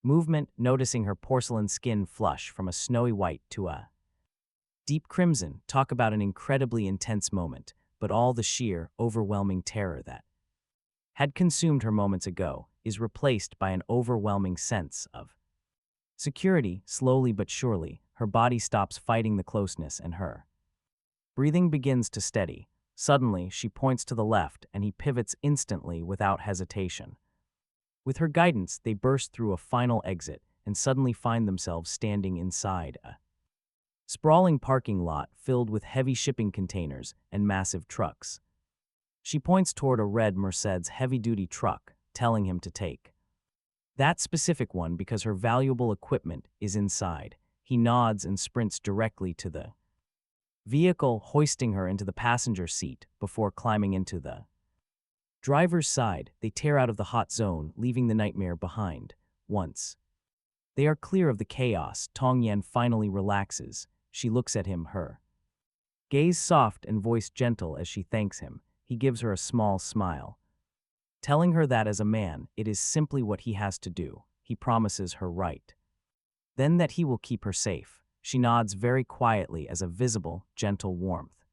Speaker 1: movement, noticing her porcelain skin flush from a snowy white to a deep crimson. Talk about an incredibly intense moment, but all the sheer, overwhelming terror that had consumed her moments ago is replaced by an overwhelming sense of security. Slowly but surely, her body stops fighting the closeness and her breathing begins to steady. Suddenly, she points to the left and he pivots instantly without hesitation. With her guidance, they burst through a final exit and suddenly find themselves standing inside a sprawling parking lot filled with heavy shipping containers and massive trucks. She points toward a red Mercedes heavy-duty truck, telling him to take that specific one because her valuable equipment is inside. He nods and sprints directly to the vehicle, hoisting her into the passenger seat before climbing into the driver's side. They tear out of the hot zone, leaving the nightmare behind. Once they are clear of the chaos, Tong Yan finally relaxes. She looks at him, her gaze soft and voice gentle as she thanks him. He gives her a small smile, telling her that as a man, it is simply what he has to do. He promises her right then that he will keep her safe. She nods very quietly as a visible, gentle warmth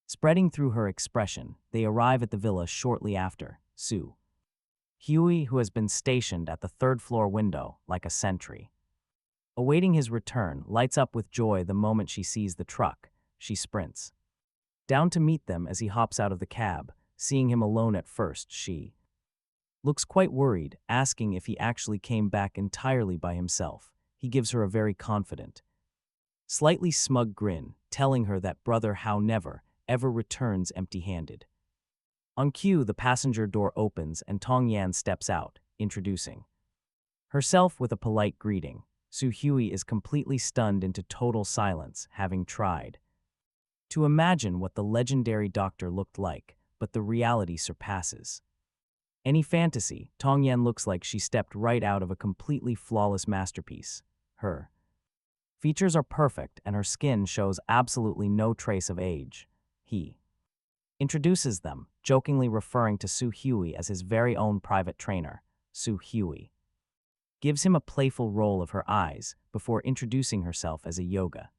Speaker 1: spreading through her expression. They arrive at the villa shortly after. Su Huey, who has been stationed at the third-floor window like a sentry, awaiting his return, lights up with joy the moment she sees the truck. She sprints down to meet them as he hops out of the cab. Seeing him alone at first, she looks quite worried, asking if he actually came back entirely by himself. He gives her a very confident, slightly smug grin, telling her that brother Hao never, ever returns empty-handed. On cue, the passenger door opens and Tong Yan steps out, introducing herself with a polite greeting. Su Huey is completely stunned into total silence, having tried to imagine what the legendary doctor looked like, but the reality surpasses any fantasy. Tong Yan looks like she stepped right out of a completely flawless masterpiece. Her features are perfect and her skin shows absolutely no trace of age. He introduces them, jokingly referring to Su Huey as his very own private trainer. Su Huey gives him a playful roll of her eyes before introducing herself as a yoga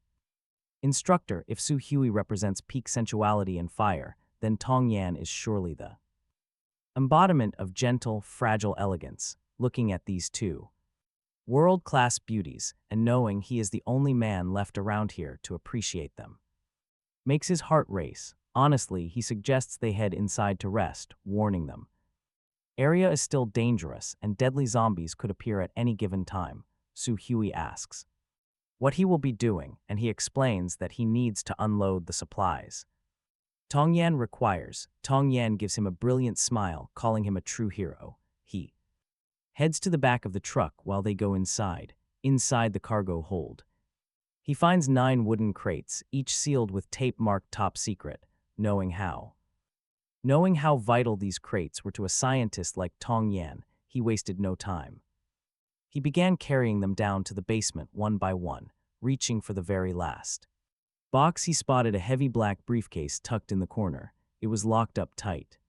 Speaker 1: instructor. If Su Huey represents peak sensuality and fire, then Tong Yan is surely the embodiment of gentle, fragile elegance. Looking at these two world-class beauties and knowing he is the only man left around here to appreciate them makes his heart race. Honestly, he suggests they head inside to rest, warning them area is still dangerous and deadly zombies could appear at any given time. Su Huey asks what he will be doing, and he explains that he needs to unload the supplies Tong Yan requires. Tong Yan gives him a brilliant smile, calling him a true hero. He heads to the back of the truck while they go inside. Inside the cargo hold, he finds 9 wooden crates, each sealed with tape marked top secret. Knowing how vital these crates were to a scientist like Tong Yan, he wasted no time. He began carrying them down to the basement one by one, reaching for the very last box. He spotted a heavy black briefcase tucked in the corner. It was locked up tight,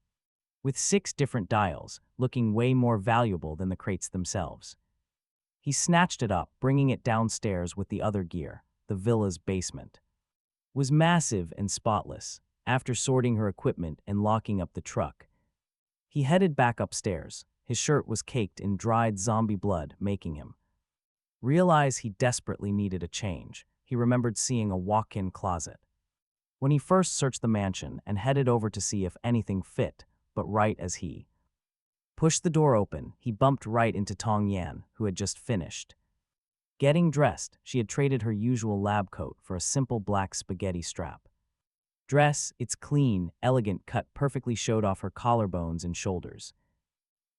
Speaker 1: with 6 different dials, looking way more valuable than the crates themselves. He snatched it up, bringing it downstairs with the other gear. The villa's basement was massive and spotless. After sorting her equipment and locking up the truck, he headed back upstairs. His shirt was caked in dried zombie blood, making him realize he desperately needed a change. He remembered seeing a walk-in closet when he first searched the mansion and headed over to see if anything fit, but right as he pushed the door open, he bumped right into Tong Yan, who had just finished getting dressed. She had traded her usual lab coat for a simple black spaghetti strap dress. Its clean, elegant cut perfectly showed off her collarbones and shoulders,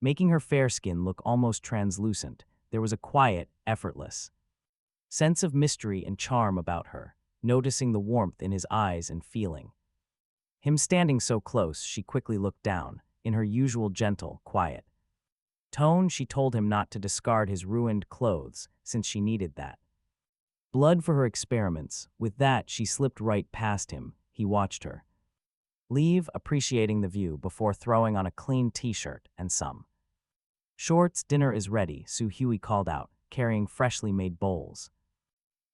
Speaker 1: making her fair skin look almost translucent. There was a quiet, effortless sense of mystery and charm about her. Noticing the warmth in his eyes and feeling him standing so close, she quickly looked down. In her usual gentle, quiet tone, she told him not to discard his ruined clothes, since she needed that blood for her experiments. With that, she slipped right past him. He watched her leave, appreciating the view before throwing on a clean t-shirt and some shorts. Dinner is ready, Su Hui called out, carrying freshly made bowls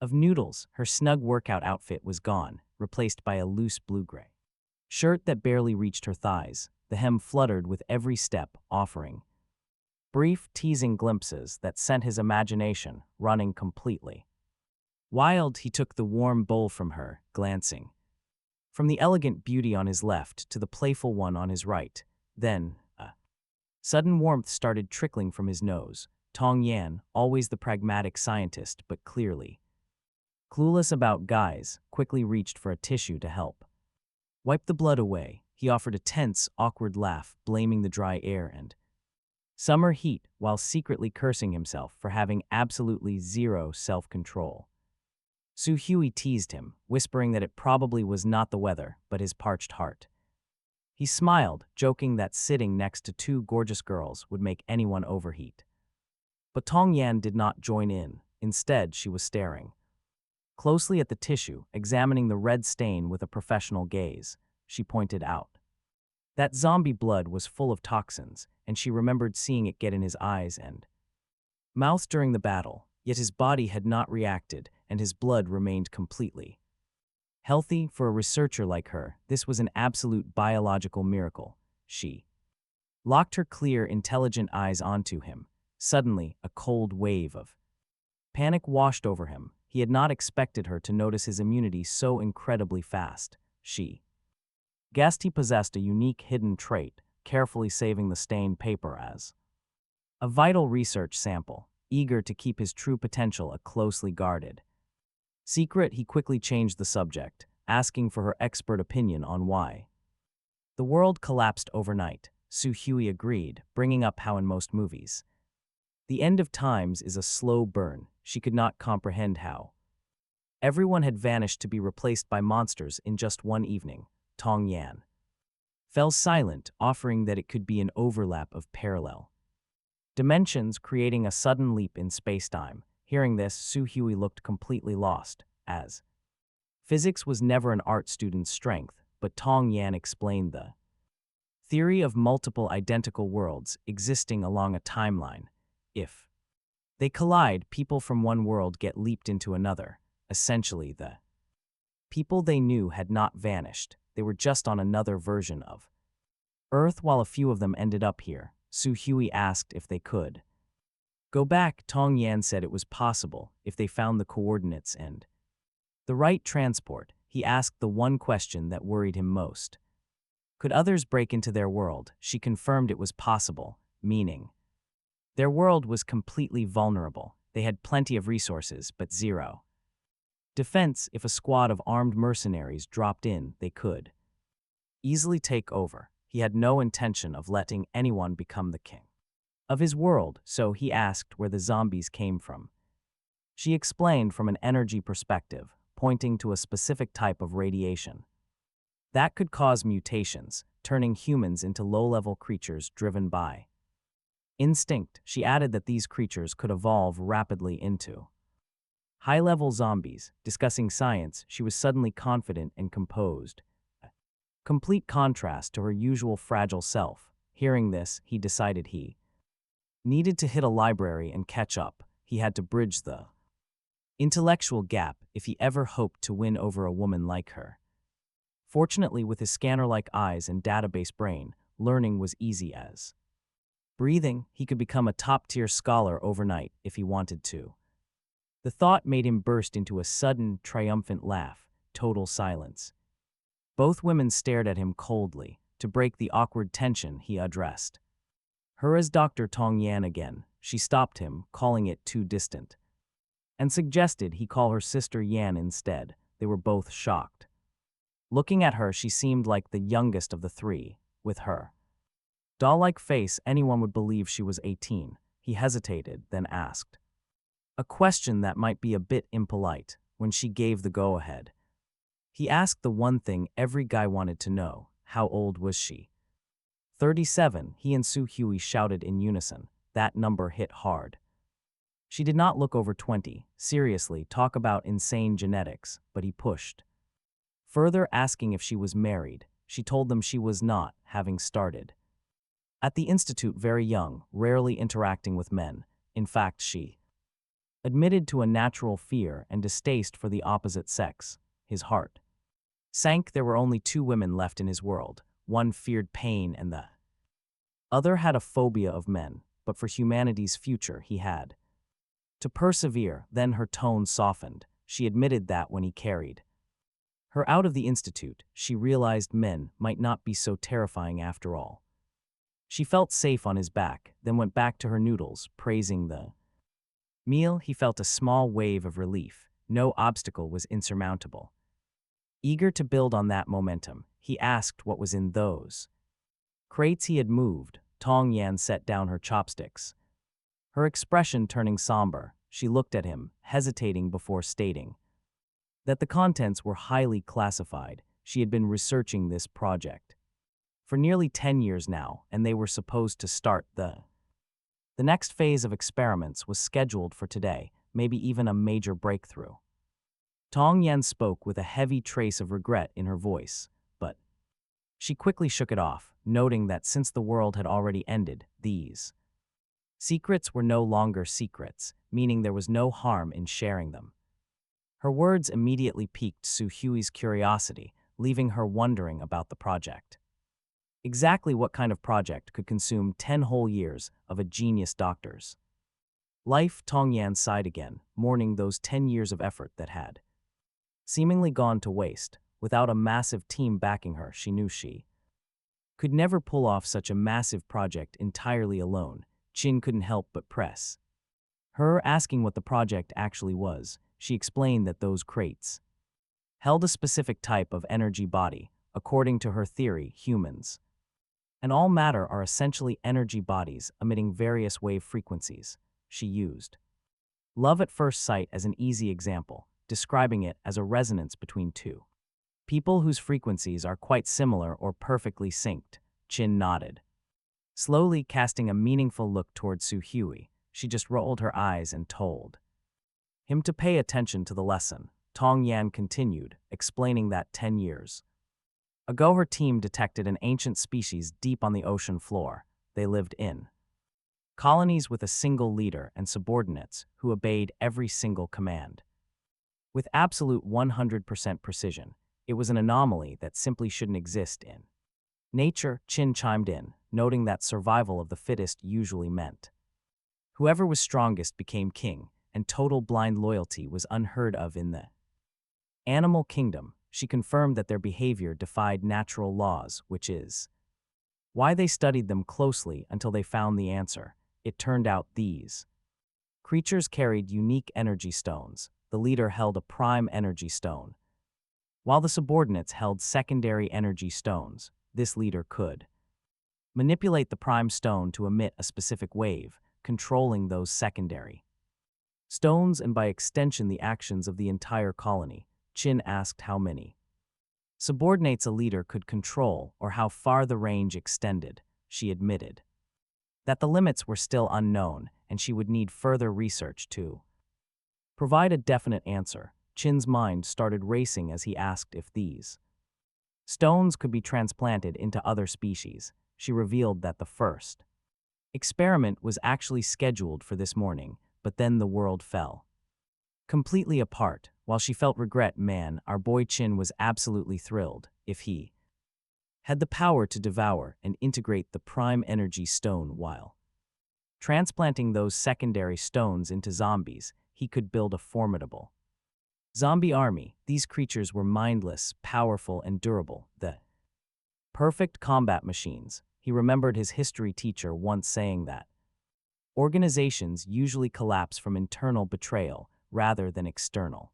Speaker 1: of noodles. Her snug workout outfit was gone, replaced by a loose blue-gray shirt that barely reached her thighs. The hem fluttered with every step, offering brief, teasing glimpses that sent his imagination running completely wild. He took the warm bowl from her, glancing from the elegant beauty on his left to the playful one on his right. Then, a sudden warmth started trickling from his nose. Tong Yan, always the pragmatic scientist but clearly clueless about guys, quickly reached for a tissue to help wipe the blood away. He offered a tense, awkward laugh, blaming the dry air and summer heat while secretly cursing himself for having absolutely zero self-control. Su Hui teased him, whispering that it probably was not the weather, but his parched heart. He smiled, joking that sitting next to 2 gorgeous girls would make anyone overheat. But Tong Yan did not join in. Instead, she was staring closely at the tissue, examining the red stain with a professional gaze. She pointed out that zombie blood was full of toxins, and she remembered seeing it get in his eyes and mouth during the battle. Yet his body had not reacted, and his blood remained completely healthy. For a researcher like her, this was an absolute biological miracle. She locked her clear, intelligent eyes onto him. Suddenly, a cold wave of panic washed over him. He had not expected her to notice his immunity so incredibly fast. She guessed he possessed a unique hidden trait, carefully saving the stained paper as a vital research sample. Eager to keep his true potential a closely guarded secret, he quickly changed the subject, asking for her expert opinion on why the world collapsed overnight. Su Hui agreed, bringing up how in most movies the end of times is a slow burn. She could not comprehend how everyone had vanished to be replaced by monsters in just one evening. Tong Yan fell silent, offering that it could be an overlap of parallel dimensions, creating a sudden leap in space-time. Hearing this, Su Hui looked completely lost, as physics was never an art student's strength, but Tong Yan explained the theory of multiple identical worlds existing along a timeline. If they collide, people from one world get leaped into another. Essentially, the people they knew had not vanished. They were just on another version of Earth. While a few of them ended up here, Su Hui asked if they could go back. Tong Yan said it was possible if they found the coordinates and the right transport. He asked the one question that worried him most. Could others break into their world? She confirmed it was possible, meaning their world was completely vulnerable. They had plenty of resources, but zero defense. If a squad of armed mercenaries dropped in, they could easily take over. He had no intention of letting anyone become the king of his world, so he asked where the zombies came from. She explained from an energy perspective, pointing to a specific type of radiation that could cause mutations, turning humans into low-level creatures driven by Instinct, she added that these creatures could evolve rapidly into high-level zombies. Discussing science, she was suddenly confident and composed. Complete contrast to her usual fragile self. Hearing this, he decided he needed to hit a library and catch up. He had to bridge the intellectual gap if he ever hoped to win over a woman like her. Fortunately, with his scanner-like eyes and database brain, learning was easy as breathing. He could become a top-tier scholar overnight if he wanted to. The thought made him burst into a sudden, triumphant laugh. Total silence. Both women stared at him coldly. To break the awkward tension, he addressed her as Dr. Tong Yan again. She stopped him, calling it too distant, and suggested he call her Sister Yan instead. They were both shocked. Looking at her, she seemed like the youngest of the three. With her doll-like face, anyone would believe she was 18. He hesitated, then asked a question that might be a bit impolite. When she gave the go-ahead, he asked the one thing every guy wanted to know: how old was she? 37, he and Su Hui shouted in unison. That number hit hard. She did not look over 20. Seriously, talk about insane genetics, but he pushed further, asking if she was married. She told them she was not, having started at the institute very young, rarely interacting with men. In fact, she admitted to a natural fear and distaste for the opposite sex. His heart sank. There were only two women left in his world. One feared pain and the other had a phobia of men, but for humanity's future he had to persevere. Then her tone softened. She admitted that when he carried her out of the institute, she realized men might not be so terrifying after all. She felt safe on his back, then went back to her noodles, praising the meal. He felt a small wave of relief. No obstacle was insurmountable. Eager to build on that momentum, he asked what was in those crates he had moved. Tong Yan set down her chopsticks, her expression turning somber. She looked at him, hesitating before stating that the contents were highly classified. She had been researching this project for nearly 10 years now, and they were supposed to start the next phase of experiments was scheduled for today, maybe even a major breakthrough. Tong Yan spoke with a heavy trace of regret in her voice, but she quickly shook it off, noting that since the world had already ended, these secrets were no longer secrets, meaning there was no harm in sharing them. Her words immediately piqued Su Hui's curiosity, leaving her wondering about the project. Exactly what kind of project could consume 10 whole years of a genius doctor's life? Tong Yan sighed again, mourning those 10 years of effort that had seemingly gone to waste. Without a massive team backing her, she knew she could never pull off such a massive project entirely alone. Chin couldn't help but press her, asking what the project actually was. She explained that those crates held a specific type of energy body. According to her theory, humans and all matter are essentially energy bodies emitting various wave frequencies. She used love at first sight as an easy example, describing it as a resonance between two people whose frequencies are quite similar or perfectly synced. Chin nodded, slowly casting a meaningful look toward Su Hui. She just rolled her eyes and told him to pay attention to the lesson. Tong Yan continued, explaining that 10 years ago her team detected an ancient species deep on the ocean floor. They lived in colonies with a single leader and subordinates who obeyed every single command with absolute 100% precision. It was an anomaly that simply shouldn't exist in nature. Chin chimed in, noting that survival of the fittest usually meant whoever was strongest became king, and total blind loyalty was unheard of in the animal kingdom. She confirmed that their behavior defied natural laws, which is why they studied them closely until they found the answer. It turned out these creatures carried unique energy stones. The leader held a prime energy stone, while the subordinates held secondary energy stones. This leader could manipulate the prime stone to emit a specific wave, controlling those secondary stones and by extension the actions of the entire colony. Chin asked how many subordinates a leader could control or how far the range extended. She admitted that the limits were still unknown and she would need further research to provide a definite answer. Chin's mind started racing as he asked if these stones could be transplanted into other species. She revealed that the first experiment was actually scheduled for this morning, but then the world fell completely apart. While she felt regret, our boy Chin was absolutely thrilled. If he had the power to devour and integrate the prime energy stone while transplanting those secondary stones into zombies, he could build a formidable zombie army. These creatures were mindless, powerful, and durable, the perfect combat machines. He remembered his history teacher once saying that organizations usually collapse from internal betrayal rather than external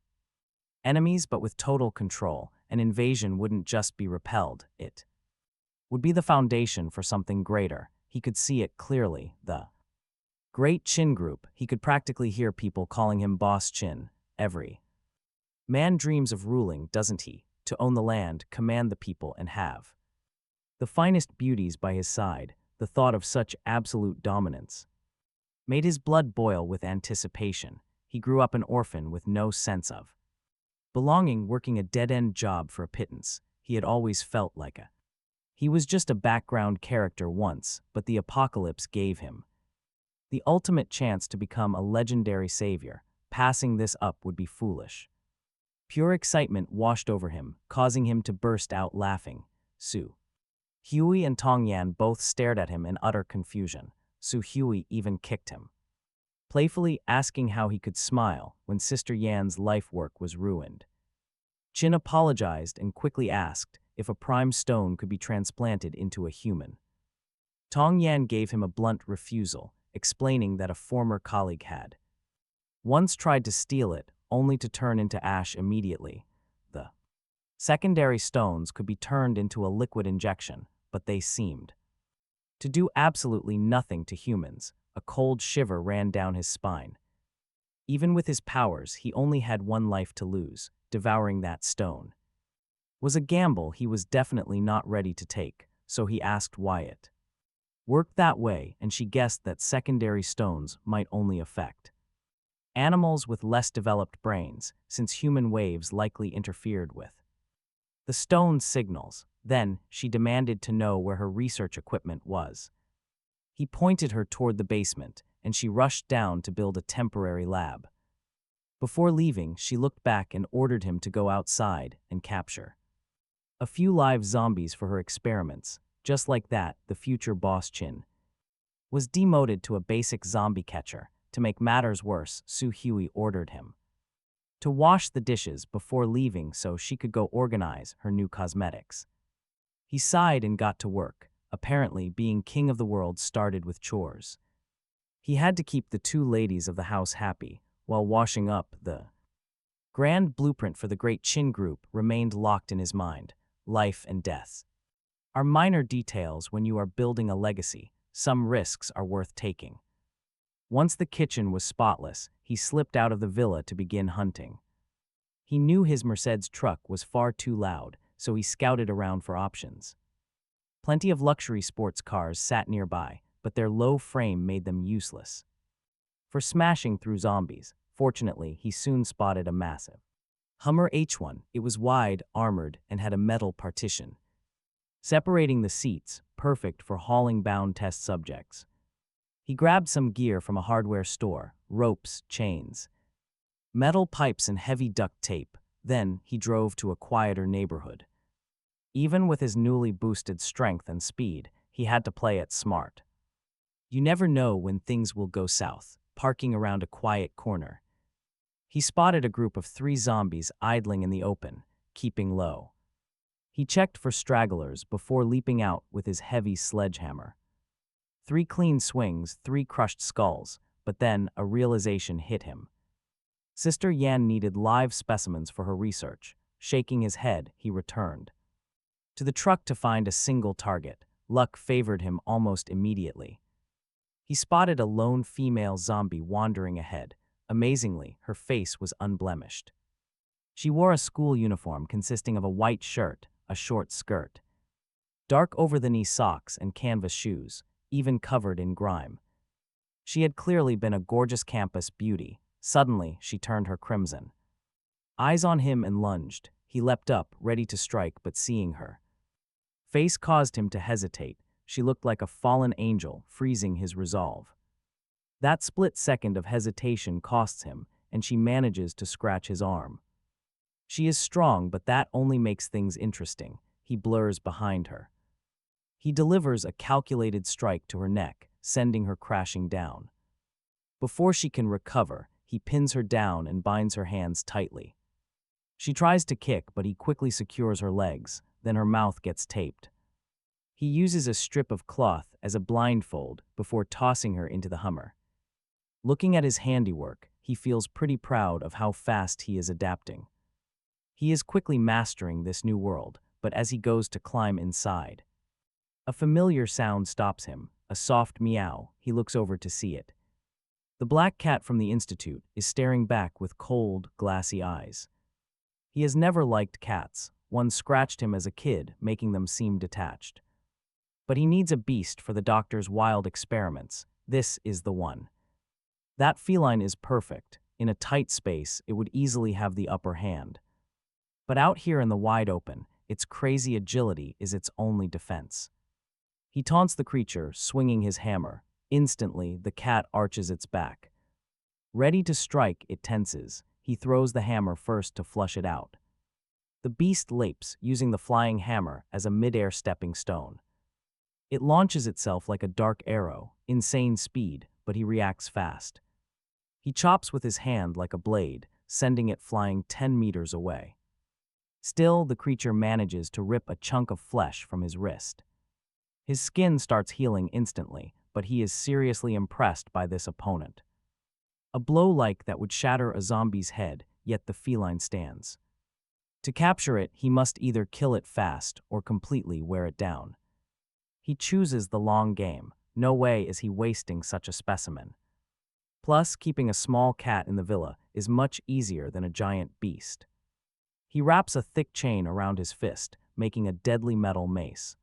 Speaker 1: enemies, but with total control, an invasion wouldn't just be repelled, it would be the foundation for something greater. He could see it clearly, the Great Chin Group. He could practically hear people calling him Boss Chin. Every man dreams of ruling, doesn't he? To own the land, command the people, and have the finest beauties by his side. The thought of such absolute dominance made his blood boil with anticipation. He grew up an orphan with no sense of belonging, working a dead-end job for a pittance. He had always felt like he was just a background character once, but the apocalypse gave him the ultimate chance to become a legendary savior. Passing this up would be foolish. Pure excitement washed over him, causing him to burst out laughing. Su Hui and Tong Yan both stared at him in utter confusion. Su Hui even kicked him, playfully asking how he could smile when Sister Yan's life work was ruined. Chin apologized and quickly asked if a prime stone could be transplanted into a human. Tong Yan gave him a blunt refusal, explaining that a former colleague had once tried to steal it, only to turn into ash immediately. The secondary stones could be turned into a liquid injection, but they seemed to do absolutely nothing to humans. A cold shiver ran down his spine. Even with his powers, he only had one life to lose. Devouring that stone was a gamble he was definitely not ready to take, so he asked why it worked that way, and she guessed that secondary stones might only affect animals with less developed brains, since human waves likely interfered with the stone's signals. Then, she demanded to know where her research equipment was. He pointed her toward the basement, and she rushed down to build a temporary lab. Before leaving, she looked back and ordered him to go outside and capture a few live zombies for her experiments. Just like that, the future boss Chin was demoted to a basic zombie catcher. To make matters worse, Su Hui ordered him to wash the dishes before leaving so she could go organize her new cosmetics. He sighed and got to work. Apparently, being king of the world started with chores. He had to keep the two ladies of the house happy while washing up. The grand blueprint for the Great Chin Group remained locked in his mind. Life and death are minor details when you are building a legacy. Some risks are worth taking. Once the kitchen was spotless, he slipped out of the villa to begin hunting. He knew his Mercedes truck was far too loud, so he scouted around for options. Plenty of luxury sports cars sat nearby, but their low frame made them useless for smashing through zombies. Fortunately, he soon spotted a massive Hummer H1. It was wide, armored, and had a metal partition separating the seats, perfect for hauling bound test subjects. He grabbed some gear from a hardware store: ropes, chains, metal pipes, and heavy duct tape. Then he drove to a quieter neighborhood. Even with his newly boosted strength and speed, he had to play it smart. You never know when things will go south. Parking around a quiet corner, he spotted a group of 3 zombies idling in the open, keeping low. He checked for stragglers before leaping out with his heavy sledgehammer. 3 clean swings, 3 crushed skulls, but then a realization hit him. Sister Yan needed live specimens for her research. Shaking his head, he returned to the truck to find a single target. Luck favored him almost immediately. He spotted a lone female zombie wandering ahead. Amazingly, her face was unblemished. She wore a school uniform consisting of a white shirt, a short skirt, dark over-the-knee socks, and canvas shoes. even covered in grime. She had clearly been a gorgeous campus beauty. Suddenly, she turned her crimson. Eyes on him and lunged. He leapt up, ready to strike, but seeing her face caused him to hesitate. She looked like a fallen angel, freezing his resolve. That split second of hesitation costs him, and she manages to scratch his arm. She is strong, but that only makes things interesting. He blurs behind her. He delivers a calculated strike to her neck, sending her crashing down. Before she can recover, he pins her down and binds her hands tightly. She tries to kick, but he quickly secures her legs, then her mouth gets taped. He uses a strip of cloth as a blindfold before tossing her into the Hummer. Looking at his handiwork, he feels pretty proud of how fast he is adapting. He is quickly mastering this new world, but as he goes to climb inside, a familiar sound stops him, a soft meow. He looks over to see it. The black cat from the institute is staring back with cold, glassy eyes. He has never liked cats. One scratched him as a kid, making them seem detached. But he needs a beast for the doctor's wild experiments. This is the one. That feline is perfect. In a tight space, it would easily have the upper hand. But out here in the wide open, its crazy agility is its only defense. He taunts the creature, swinging his hammer. Instantly, the cat arches its back. Ready to strike, it tenses. He throws the hammer first to flush it out. The beast leaps, using the flying hammer as a mid-air stepping stone. It launches itself like a dark arrow, insane speed, but he reacts fast. He chops with his hand like a blade, sending it flying 10 meters away. Still, the creature manages to rip a chunk of flesh from his wrist. His skin starts healing instantly, but he is seriously impressed by this opponent. A blow like that would shatter a zombie's head, yet the feline stands. To capture it, he must either kill it fast or completely wear it down. He chooses the long game. No way is he wasting such a specimen. Plus, keeping a small cat in the villa is much easier than a giant beast. He wraps a thick chain around his fist, making a deadly metal mace.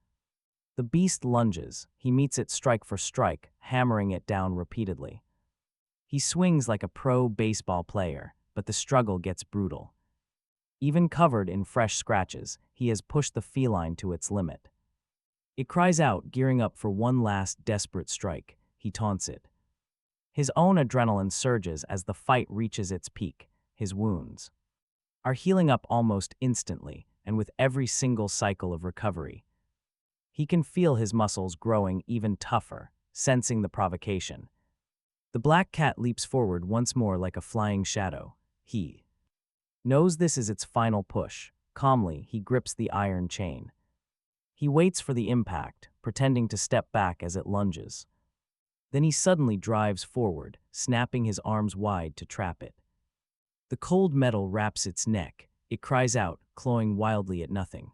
Speaker 1: The beast lunges. He meets it strike for strike, hammering it down repeatedly. He swings like a pro baseball player, but the struggle gets brutal. Even covered in fresh scratches, he has pushed the feline to its limit. It cries out, gearing up for one last desperate strike. He taunts it. His own adrenaline surges as the fight reaches its peak. His wounds are healing up almost instantly, and with every single cycle of recovery, he can feel his muscles growing even tougher, sensing the provocation. The black cat leaps forward once more like a flying shadow. He knows this is its final push. Calmly, he grips the iron chain. He waits for the impact, pretending to step back as it lunges. Then he suddenly drives forward, snapping his arms wide to trap it. The cold metal wraps its neck. It cries out, clawing wildly at nothing.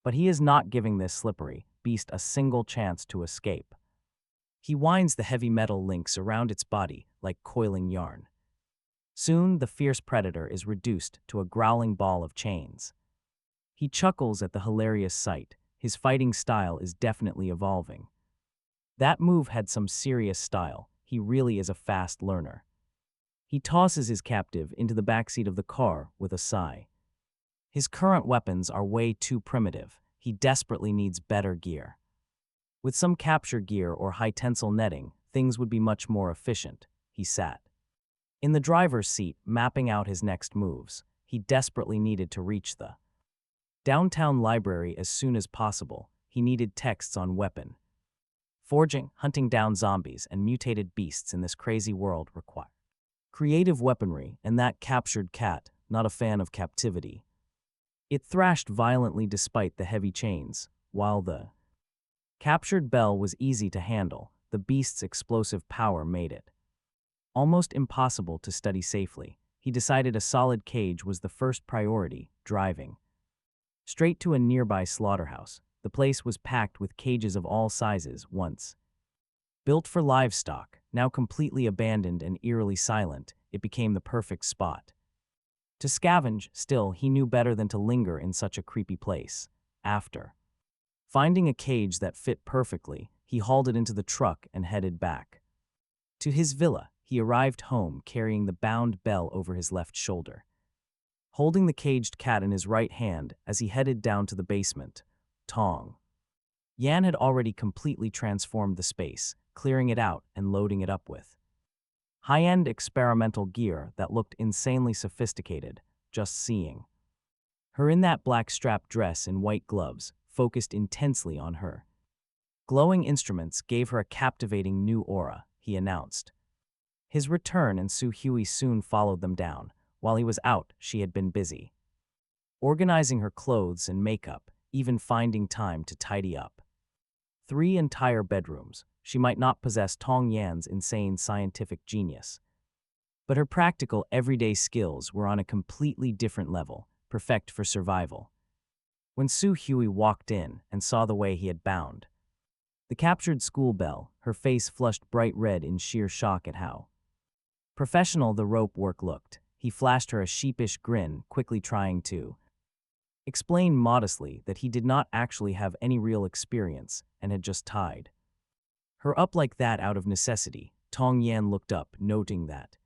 Speaker 1: But he is not giving this slippery beast a single chance to escape. He winds the heavy metal links around its body like coiling yarn. Soon, the fierce predator is reduced to a growling ball of chains. He chuckles at the hilarious sight. His fighting style is definitely evolving. That move had some serious style. He really is a fast learner. He tosses his captive into the backseat of the car with a sigh. His current weapons are way too primitive. He desperately needs better gear. With some capture gear or high-tensile netting, things would be much more efficient. He sat in the driver's seat, mapping out his next moves. He desperately needed to reach the downtown library as soon as possible. He needed texts on weapon forging, hunting down zombies, and mutated beasts in this crazy world require creative weaponry, and that captured cat, not a fan of captivity. It thrashed violently despite the heavy chains, while the captured bell was easy to handle. The beast's explosive power made it almost impossible to study safely. He decided a solid cage was the first priority, driving straight to a nearby slaughterhouse. The place was packed with cages of all sizes, once built for livestock, now completely abandoned and eerily silent. It became the perfect spot to scavenge. Still, he knew better than to linger in such a creepy place. After finding a cage that fit perfectly, he hauled it into the truck and headed back. To his villa, he arrived home carrying the bound bell over his left shoulder. Holding the caged cat in his right hand as he headed down to the basement, Tong Yan had already completely transformed the space, clearing it out and loading it up with high-end experimental gear that looked insanely sophisticated, just seeing her in that black strap dress and white gloves focused intensely on her. Glowing instruments gave her a captivating new aura, he announced. His return and Su Hui soon followed them down. While he was out, she had been busy organizing her clothes and makeup, even finding time to tidy up 3 entire bedrooms. She might not possess Tong Yan's insane scientific genius, but her practical everyday skills were on a completely different level, perfect for survival. When Su Hui walked in and saw the way he had bound the captured school bell, her face flushed bright red in sheer shock at how professional the rope work looked. He flashed her a sheepish grin, quickly trying to explain modestly that he did not actually have any real experience and had just tied her up like that out of necessity. Tong Yan looked up, noting that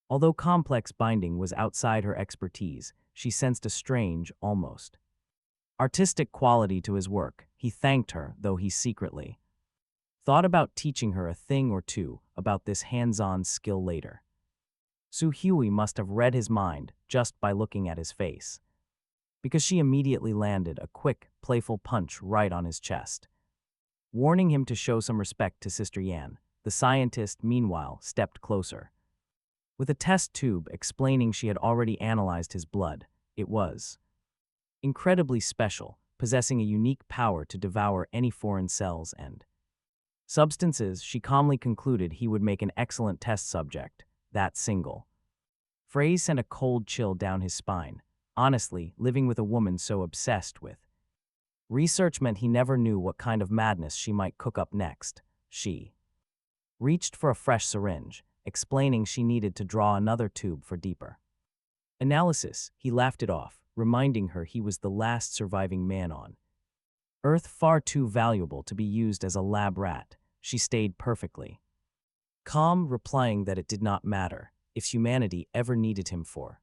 Speaker 1: although complex binding was outside her expertise, she sensed a strange, almost artistic quality to his work. He thanked her, though he secretly thought about teaching her a thing or two about this hands-on skill later. Su Hui must have read his mind just by looking at his face, because she immediately landed a quick, playful punch right on his chest, warning him to show some respect to Sister Yan. The scientist, meanwhile, stepped closer, with a test tube explaining she had already analyzed his blood. It was incredibly special, possessing a unique power to devour any foreign cells and substances. She calmly concluded he would make an excellent test subject. That single phrase sent a cold chill down his spine. Honestly, living with a woman so obsessed with research meant he never knew what kind of madness she might cook up next. She reached for a fresh syringe, explaining she needed to draw another tube for deeper analysis. He laughed it off, reminding her he was the last surviving man on Earth, far too valuable to be used as a lab rat. She stayed perfectly calm, replying that it did not matter. If humanity ever needed him for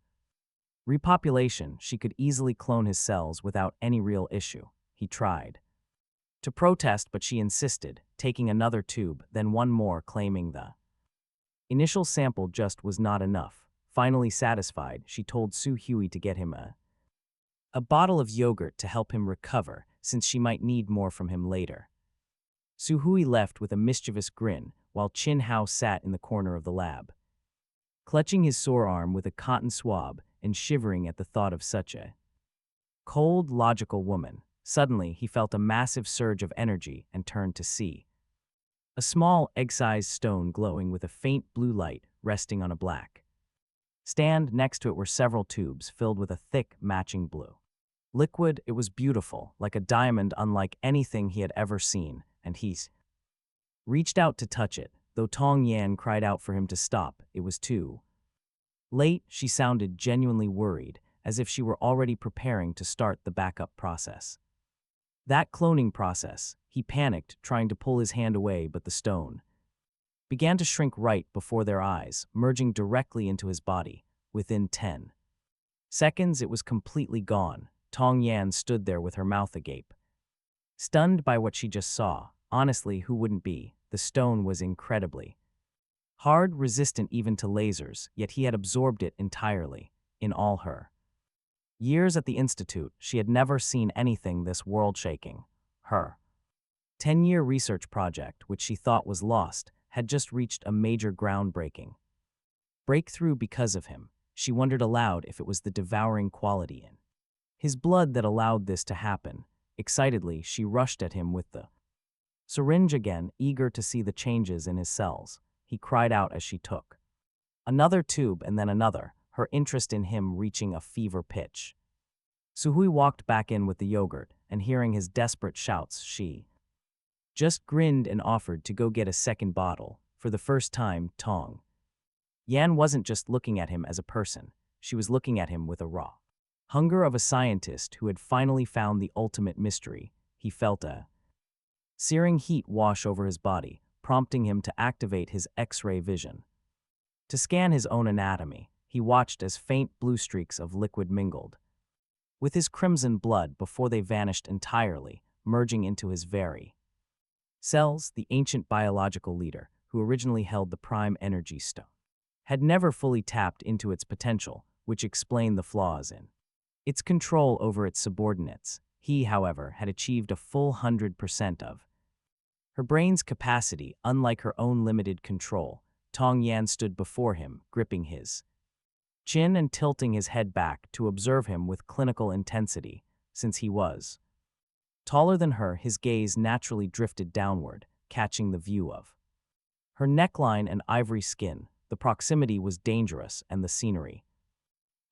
Speaker 1: repopulation, she could easily clone his cells without any real issue. He tried to protest, but she insisted, taking another tube, then one more, claiming the initial sample just was not enough. Finally satisfied, she told Su Hui to get him a bottle of yogurt to help him recover, since she might need more from him later. Su Hui left with a mischievous grin, while Qin Hao sat in the corner of the lab, clutching his sore arm with a cotton swab and shivering at the thought of such a cold, logical woman. Suddenly, he felt a massive surge of energy and turned to see a small, egg-sized stone glowing with a faint blue light resting on a black stand. Next to it were several tubes filled with a thick, matching blue liquid. It was beautiful, like a diamond unlike anything he had ever seen, and he reached out to touch it, though Tong Yan cried out for him to stop. It was too late. She sounded genuinely worried, as if she were already preparing to start the backup process. That cloning process. He panicked, trying to pull his hand away, but the stone began to shrink right before their eyes, merging directly into his body. Within 10 seconds, it was completely gone. Tong Yan stood there with her mouth agape, stunned by what she just saw. Honestly, who wouldn't be? The stone was incredibly hard, resistant even to lasers, yet he had absorbed it entirely. In all her years at the Institute, she had never seen anything this world-shaking. Her 10-year research project, which she thought was lost, had just reached a major groundbreaking breakthrough because of him. She wondered aloud if it was the devouring quality in his blood that allowed this to happen. Excitedly, she rushed at him with the syringe again, eager to see the changes in his cells. He cried out as she took another tube and then another, her interest in him reaching a fever pitch. Su Hui walked back in with the yogurt, and hearing his desperate shouts, she just grinned and offered to go get a second bottle. For the first time, Tong Yan wasn't just looking at him as a person. She was looking at him with a raw hunger of a scientist who had finally found the ultimate mystery. He felt a Searing heat wash over his body, prompting him to activate his X-ray vision. To scan his own anatomy, he watched as faint blue streaks of liquid mingled with his crimson blood before they vanished entirely, merging into his very cells. The ancient biological leader, who originally held the prime energy stone, had never fully tapped into its potential, which explained the flaws in its control over its subordinates. He, however, had achieved a full 100% of her brain's capacity. Unlike her own limited control, Tong Yan stood before him, gripping his chin and tilting his head back to observe him with clinical intensity. Since he was taller than her, his gaze naturally drifted downward, catching the view of her neckline and ivory skin. The proximity was dangerous, and the scenery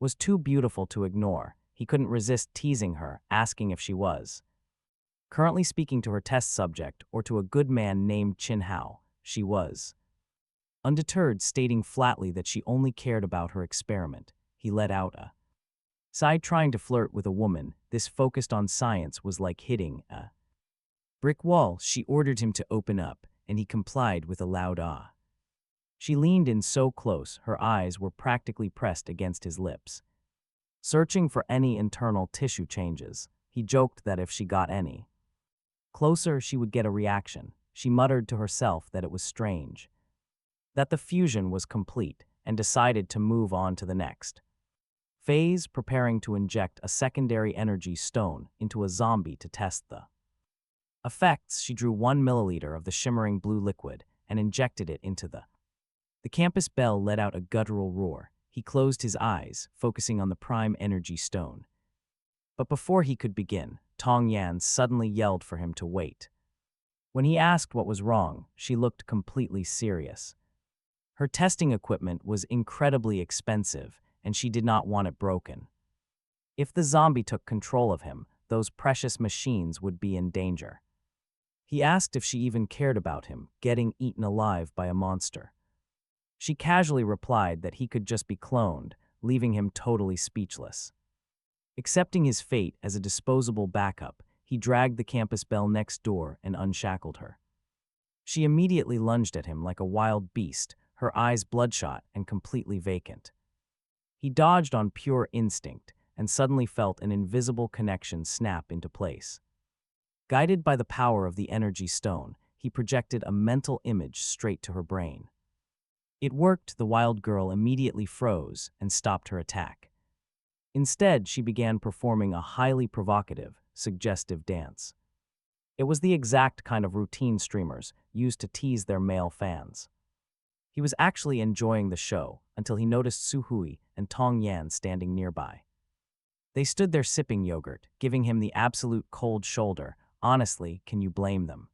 Speaker 1: was too beautiful to ignore. He couldn't resist teasing her, asking if she was currently speaking to her test subject or to a good man named Chin Hao. She was undeterred, stating flatly that she only cared about her experiment. He let out a sigh. Trying to flirt with a woman this focused on science was like hitting a brick wall. She ordered him to open up, and he complied with a loud ah. She leaned in so close, her eyes were practically pressed against his lips, searching for any internal tissue changes. He joked that if she got any closer, she would get a reaction. She muttered to herself that it was strange that the fusion was complete, and decided to move on to the next phase, preparing to inject a secondary energy stone into a zombie to test the effects. She drew 1 milliliter of the shimmering blue liquid and injected it into the campus bell let out a guttural roar. He closed his eyes, focusing on the prime energy stone. But before he could begin, Tong Yan suddenly yelled for him to wait. When he asked what was wrong, she looked completely serious. Her testing equipment was incredibly expensive, and she did not want it broken. If the zombie took control of him, those precious machines would be in danger. He asked if she even cared about him getting eaten alive by a monster. She casually replied that he could just be cloned, leaving him totally speechless. Accepting his fate as a disposable backup, he dragged the campus bell next door and unshackled her. She immediately lunged at him like a wild beast, her eyes bloodshot and completely vacant. He dodged on pure instinct and suddenly felt an invisible connection snap into place. Guided by the power of the energy stone, he projected a mental image straight to her brain. It worked. The wild girl immediately froze and stopped her attack. Instead, she began performing a highly provocative, suggestive dance. It was the exact kind of routine streamers used to tease their male fans. He was actually enjoying the show until he noticed Su Hui and Tong Yan standing nearby. They stood there sipping yogurt, giving him the absolute cold shoulder. Honestly, can you blame them?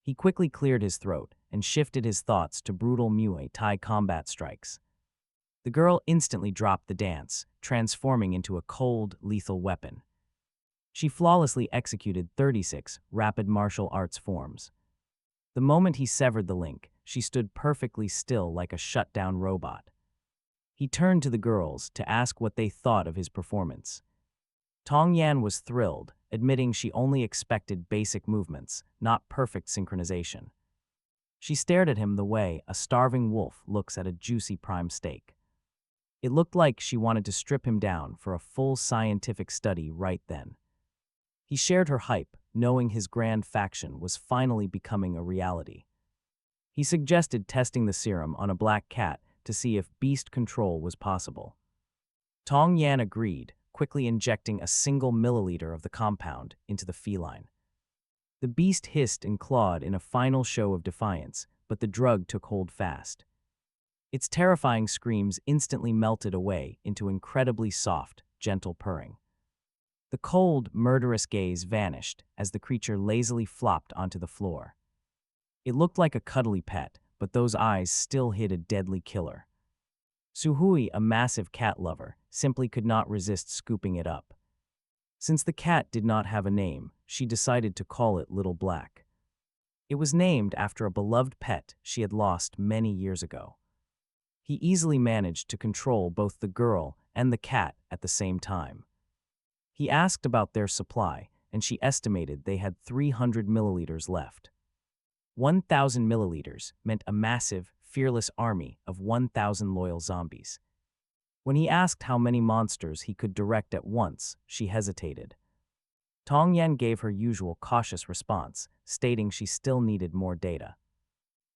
Speaker 1: He quickly cleared his throat and shifted his thoughts to brutal Muay Thai combat strikes. The girl instantly dropped the dance, transforming into a cold, lethal weapon. She flawlessly executed 36 rapid martial arts forms. The moment he severed the link, she stood perfectly still like a shut-down robot. He turned to the girls to ask what they thought of his performance. Tong Yan was thrilled, admitting she only expected basic movements, not perfect synchronization. She stared at him the way a starving wolf looks at a juicy prime steak. It looked like she wanted to strip him down for a full scientific study right then. He shared her hype, knowing his grand faction was finally becoming a reality. He suggested testing the serum on a black cat to see if beast control was possible. Tong Yan agreed, quickly injecting a single milliliter of the compound into the feline. The beast hissed and clawed in a final show of defiance, but the drug took hold fast. Its terrifying screams instantly melted away into incredibly soft, gentle purring. The cold, murderous gaze vanished as the creature lazily flopped onto the floor. It looked like a cuddly pet, but those eyes still hid a deadly killer. Su Hui, a massive cat lover, simply could not resist scooping it up. Since the cat did not have a name, she decided to call it Little Black. It was named after a beloved pet she had lost many years ago. He easily managed to control both the girl and the cat at the same time. He asked about their supply, and she estimated they had 300 milliliters left. 1,000 milliliters meant a massive, fearless army of 1,000 loyal zombies. When he asked how many monsters he could direct at once, she hesitated. Tong Yan gave her usual cautious response, stating she still needed more data.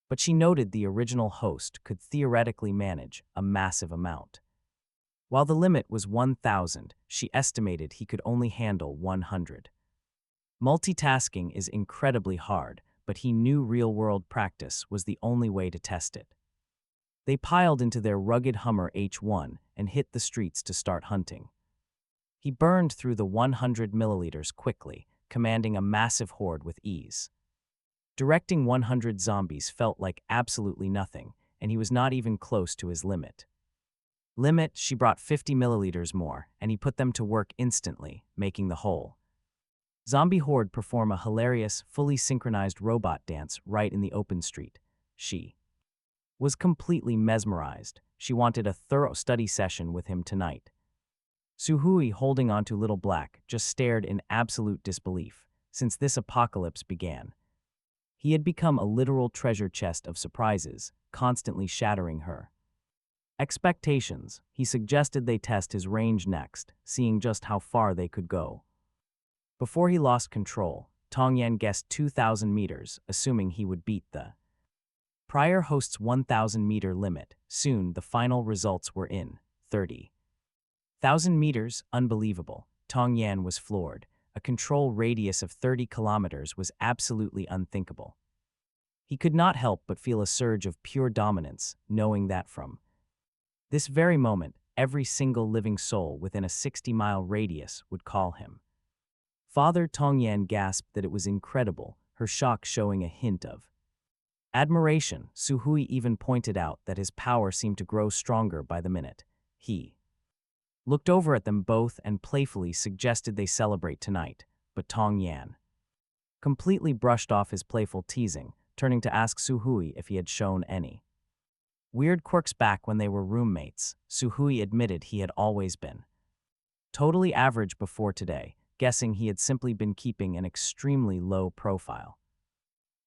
Speaker 1: But she noted the original host could theoretically manage a massive amount. While the limit was 1,000, she estimated he could only handle 100. Multitasking is incredibly hard, but he knew real-world practice was the only way to test it. They piled into their rugged Hummer H1 and hit the streets to start hunting. He burned through the 100 milliliters quickly, commanding a massive horde with ease. Directing 100 zombies felt like absolutely nothing, and he was not even close to his limit. She brought 50 milliliters more, and he put them to work instantly, making the whole zombie horde perform a hilarious, fully synchronized robot dance right in the open street. She was completely mesmerized. She wanted a thorough study session with him tonight. Suhui, holding onto Little Black, just stared in absolute disbelief. Since this apocalypse began, he had become a literal treasure chest of surprises, constantly shattering her expectations. He suggested they test his range next, seeing just how far they could go. Before he lost control, Tong Yan guessed 2,000 meters, assuming he would beat the prior host's 1,000-meter limit. Soon, the final results were in. 30,000 meters, unbelievable. Tong Yan was floored. A control radius of 30 kilometers was absolutely unthinkable. He could not help but feel a surge of pure dominance, knowing that from this very moment, every single living soul within a 60-mile radius would call him Father. Tong Yan gasped that it was incredible, her shock showing a hint of admiration. Suhui even pointed out that his power seemed to grow stronger by the minute. He looked over at them both and playfully suggested they celebrate tonight, but Tong Yan completely brushed off his playful teasing, turning to ask Suhui if he had shown any weird quirks back when they were roommates. Suhui admitted he had always been totally average before today, guessing he had simply been keeping an extremely low profile.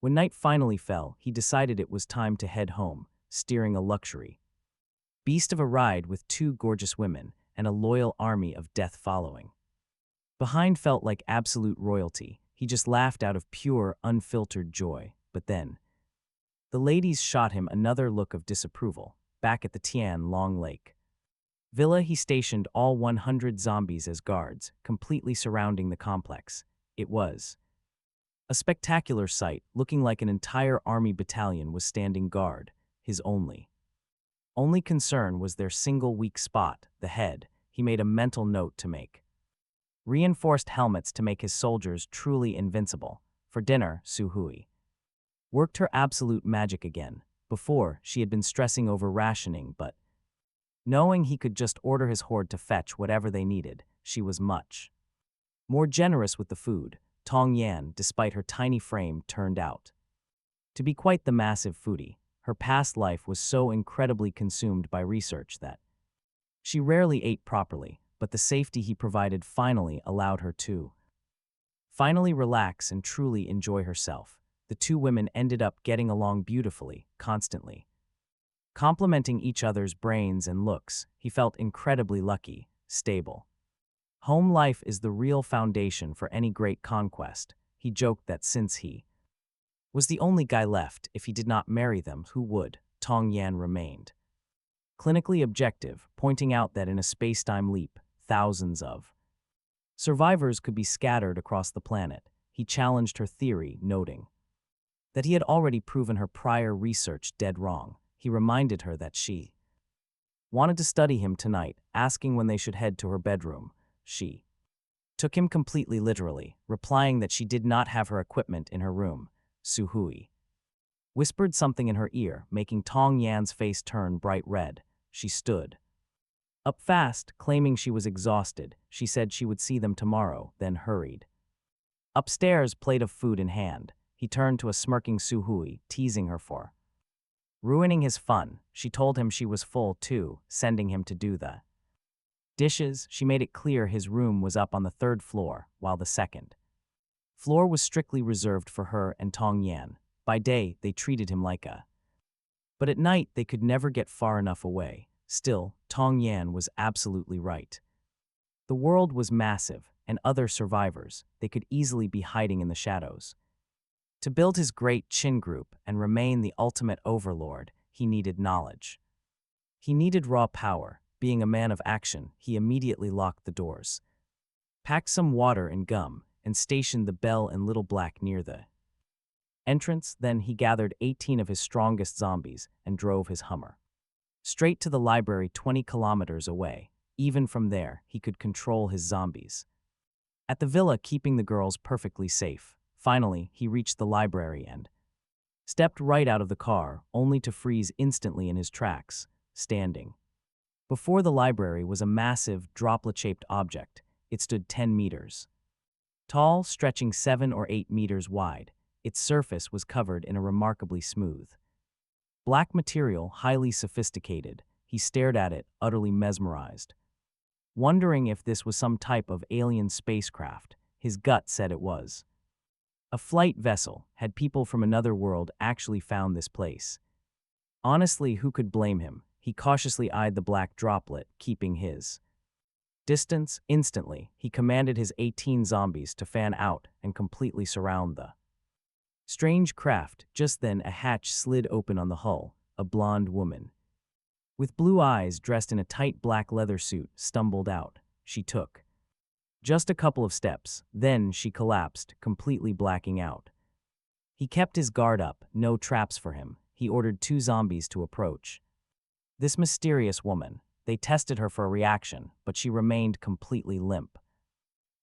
Speaker 1: When night finally fell, he decided it was time to head home, steering a luxury beast of a ride with 2 gorgeous women and a loyal army of death following behind. Felt like absolute royalty. He just laughed out of pure, unfiltered joy. But then the ladies shot him another look of disapproval. Back at the Tian Long Lake Villa, he stationed all 100 zombies as guards, completely surrounding the complex. It was a spectacular sight, looking like an entire army battalion was standing guard. His only concern was their single weak spot, the head. He made a mental note to make reinforced helmets to make his soldiers truly invincible. For dinner, Suhui worked her absolute magic again. Before, she had been stressing over rationing, but knowing he could just order his horde to fetch whatever they needed, she was much more generous with the food. Tong Yan, despite her tiny frame, turned out to be quite the massive foodie. Her past life was so incredibly consumed by research that she rarely ate properly, but the safety he provided finally allowed her to finally relax and truly enjoy herself. The 2 women ended up getting along beautifully, constantly complementing each other's brains and looks. He felt incredibly lucky, stable. Home life is the real foundation for any great conquest. He joked that since he was the only guy left, if he did not marry them, who would? Tong Yan remained clinically objective, pointing out that in a space-time leap, thousands of survivors could be scattered across the planet. He challenged her theory, noting that he had already proven her prior research dead wrong. He reminded her that she wanted to study him tonight, asking when they should head to her bedroom. She took him completely literally, replying that she did not have her equipment in her room. Suhui whispered something in her ear, making Tong Yan's face turn bright red. She stood up fast, claiming she was exhausted. She said she would see them tomorrow, then hurried upstairs, plate of food in hand. He turned to a smirking Suhui, teasing her for ruining his fun. She told him she was full too, sending him to do the dishes. She made it clear his room was up on the 3rd floor, while the 2nd Floor was strictly reserved for her and Tong Yan. By day, they treated him like a. But at night, they could never get far enough away. Still, Tong Yan was absolutely right. The world was massive, and other survivors, they could easily be hiding in the shadows. To build his great Qin group and remain the ultimate overlord, he needed knowledge. He needed raw power. Being a man of action, he immediately locked the doors, packed some water and gum, and stationed the bell and little black near the entrance. Then he gathered 18 of his strongest zombies and drove his Hummer straight to the library 20 kilometers away. Even from there, he could control his zombies at the villa, keeping the girls perfectly safe. Finally, he reached the library and stepped right out of the car, only to freeze instantly in his tracks, standing. Before the library was a massive, droplet-shaped object. It stood 10 meters tall, stretching 7 or 8 meters wide. Its surface was covered in a remarkably smooth black material, highly sophisticated. He stared at it, utterly mesmerized, wondering if this was some type of alien spacecraft. His gut said it was a flight vessel. Had people from another world actually found this place? Honestly, who could blame him? He cautiously eyed the black droplet, keeping his distance. Instantly, he commanded his 18 zombies to fan out and completely surround the strange craft. Just then, a hatch slid open on the hull. A blonde woman with blue eyes, dressed in a tight black leather suit, stumbled out. She took just a couple of steps. Then she collapsed, completely blacking out. He kept his guard up, no traps for him. He ordered 2 zombies to approach this mysterious woman. They tested her for a reaction, but she remained completely limp.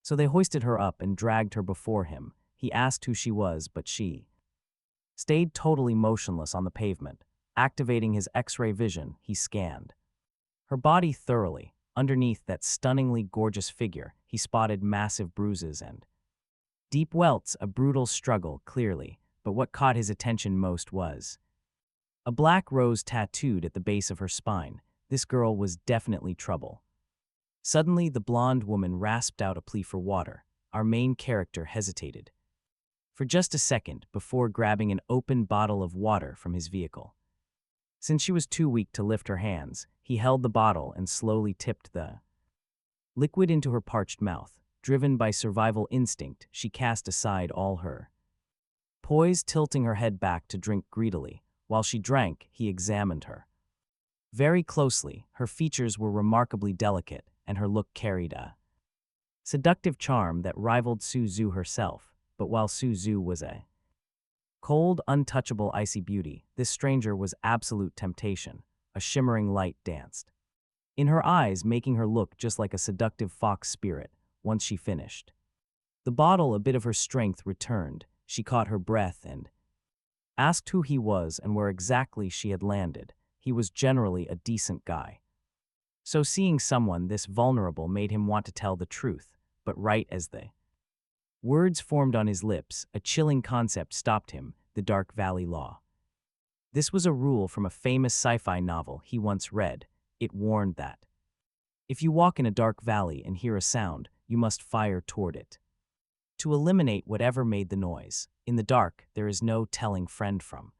Speaker 1: So they hoisted her up and dragged her before him. He asked who she was, but she stayed totally motionless on the pavement. Activating his X-ray vision, he scanned her body thoroughly. Underneath that stunningly gorgeous figure, he spotted massive bruises and deep welts, a brutal struggle, clearly. But what caught his attention most was a black rose tattooed at the base of her spine. This girl was definitely trouble. Suddenly, the blonde woman rasped out a plea for water. Our main character hesitated for just a second before grabbing an open bottle of water from his vehicle. Since she was too weak to lift her hands, he held the bottle and slowly tipped the liquid into her parched mouth. Driven by survival instinct, she cast aside all her poise, tilting her head back to drink greedily. While she drank, he examined her very closely. Her features were remarkably delicate, and her look carried a seductive charm that rivaled Su Zhu herself. But while Su Zhu was a cold, untouchable, icy beauty, this stranger was absolute temptation. A shimmering light danced in her eyes, making her look just like a seductive fox spirit. Once she finished the bottle, a bit of her strength returned. She caught her breath and asked who he was and where exactly she had landed. He was generally a decent guy, so seeing someone this vulnerable made him want to tell the truth. But right as the words formed on his lips, a chilling concept stopped him: the Dark Valley Law. This was a rule from a famous sci-fi novel he once read. It warned that if you walk in a dark valley and hear a sound, you must fire toward it to eliminate whatever made the noise. In the dark, there is no telling friend from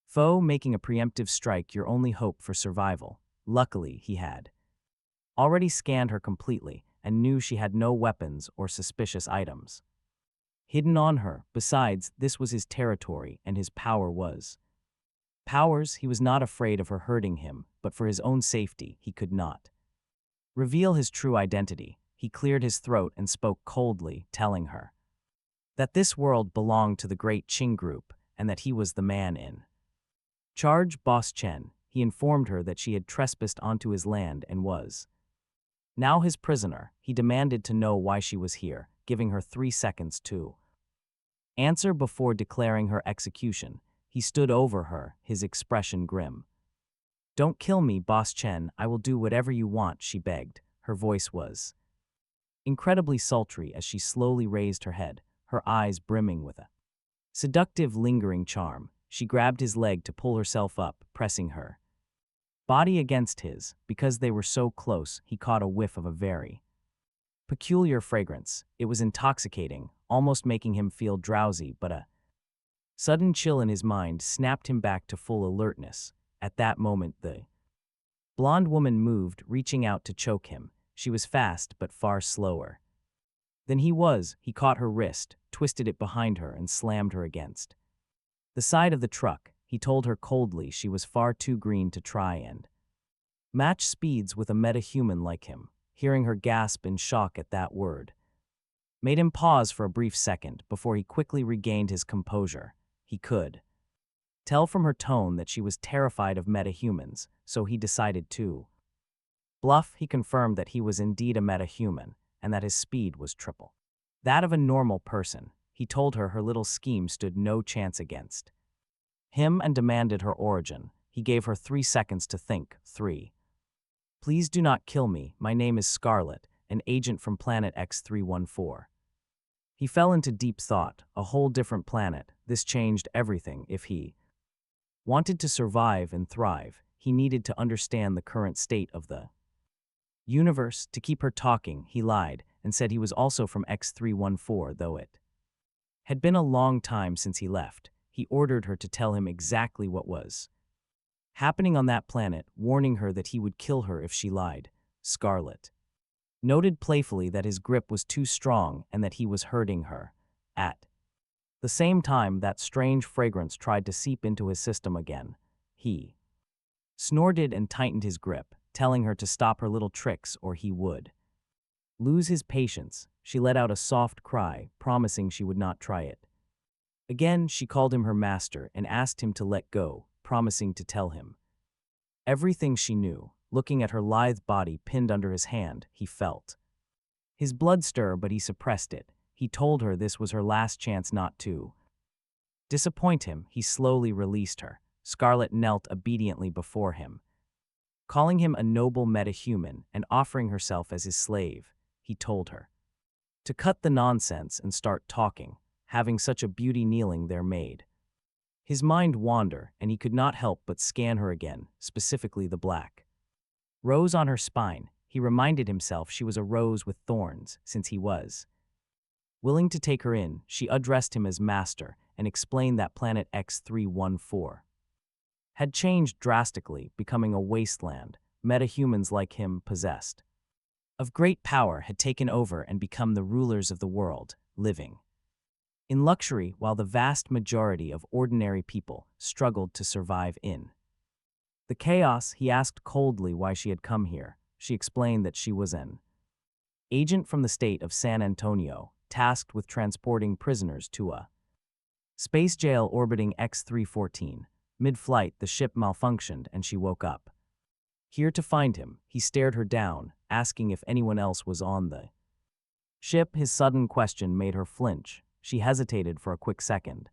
Speaker 1: foe, making a preemptive strike your only hope for survival. Luckily, he had already scanned her completely and knew she had no weapons or suspicious items hidden on her. Besides, this was his territory and his power was powers. He was not afraid of her hurting him, but for his own safety, he could not reveal his true identity. He cleared his throat and spoke coldly, telling her that this world belonged to the great Qing group and that he was the man in charge. Boss Chen. He informed her that she had trespassed onto his land and was now his prisoner. He demanded to know why she was here, giving her 3 seconds to answer before declaring her execution. He stood over her, his expression grim. "Don't kill me, Boss Chen. I will do whatever you want," she begged. Her voice was incredibly sultry as she slowly raised her head, her eyes brimming with a seductive, lingering charm. She grabbed his leg to pull herself up, pressing her body against his. Because they were so close, he caught a whiff of a very peculiar fragrance. It was intoxicating, almost making him feel drowsy, but a sudden chill in his mind snapped him back to full alertness. At that moment, the blonde woman moved, reaching out to choke him. She was fast, but far slower than he was. He caught her wrist, twisted it behind her, and slammed her against the side of the truck. He told her coldly she was far too green to try and match speeds with a metahuman like him. Hearing her gasp in shock at that word made him pause for a brief second before he quickly regained his composure. He could tell from her tone that she was terrified of metahumans, so he decided to bluff. He confirmed that he was indeed a metahuman and that his speed was triple that of a normal person. He told her her little scheme stood no chance against him and demanded her origin. He gave her 3 seconds to think. 3. Please do not kill me. My name is Scarlet, an agent from planet X314. He fell into deep thought. A whole different planet. This changed everything. If he wanted to survive and thrive, he needed to understand the current state of the universe. To keep her talking, he lied and said he was also from X314, though it had been a long time since he left. He ordered her to tell him exactly what was happening on that planet, warning her that he would kill her if she lied. Scarlet noted playfully that his grip was too strong and that he was hurting her. At the same time, that strange fragrance tried to seep into his system again. He snorted and tightened his grip, telling her to stop her little tricks or he would lose his patience. She let out a soft cry, promising she would not try it again. She called him her master and asked him to let go, promising to tell him everything she knew. Looking at her lithe body pinned under his hand, he felt his blood stir, but he suppressed it. He told her this was her last chance not to disappoint him. He slowly released her. Scarlet knelt obediently before him, calling him a noble metahuman and offering herself as his slave. He told her to cut the nonsense and start talking. Having such a beauty kneeling there made his mind wander, and he could not help but scan her again, specifically the black rose on her spine. He reminded himself she was a rose with thorns. Since he was willing to take her in, she addressed him as master and explained that planet X314 had changed drastically, becoming a wasteland. Metahumans like him, possessed of great power, had taken over and become the rulers of the world, living in luxury while the vast majority of ordinary people struggled to survive in the chaos. He asked coldly why she had come here. She explained that she was an agent from the state of San Antonio, tasked with transporting prisoners to a space jail orbiting X314. Mid-flight, the ship malfunctioned and she woke up here to find him. He stared her down, asking if anyone else was on the ship. His sudden question made her flinch. She hesitated for a quick second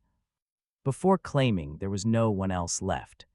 Speaker 1: before claiming there was no one else left.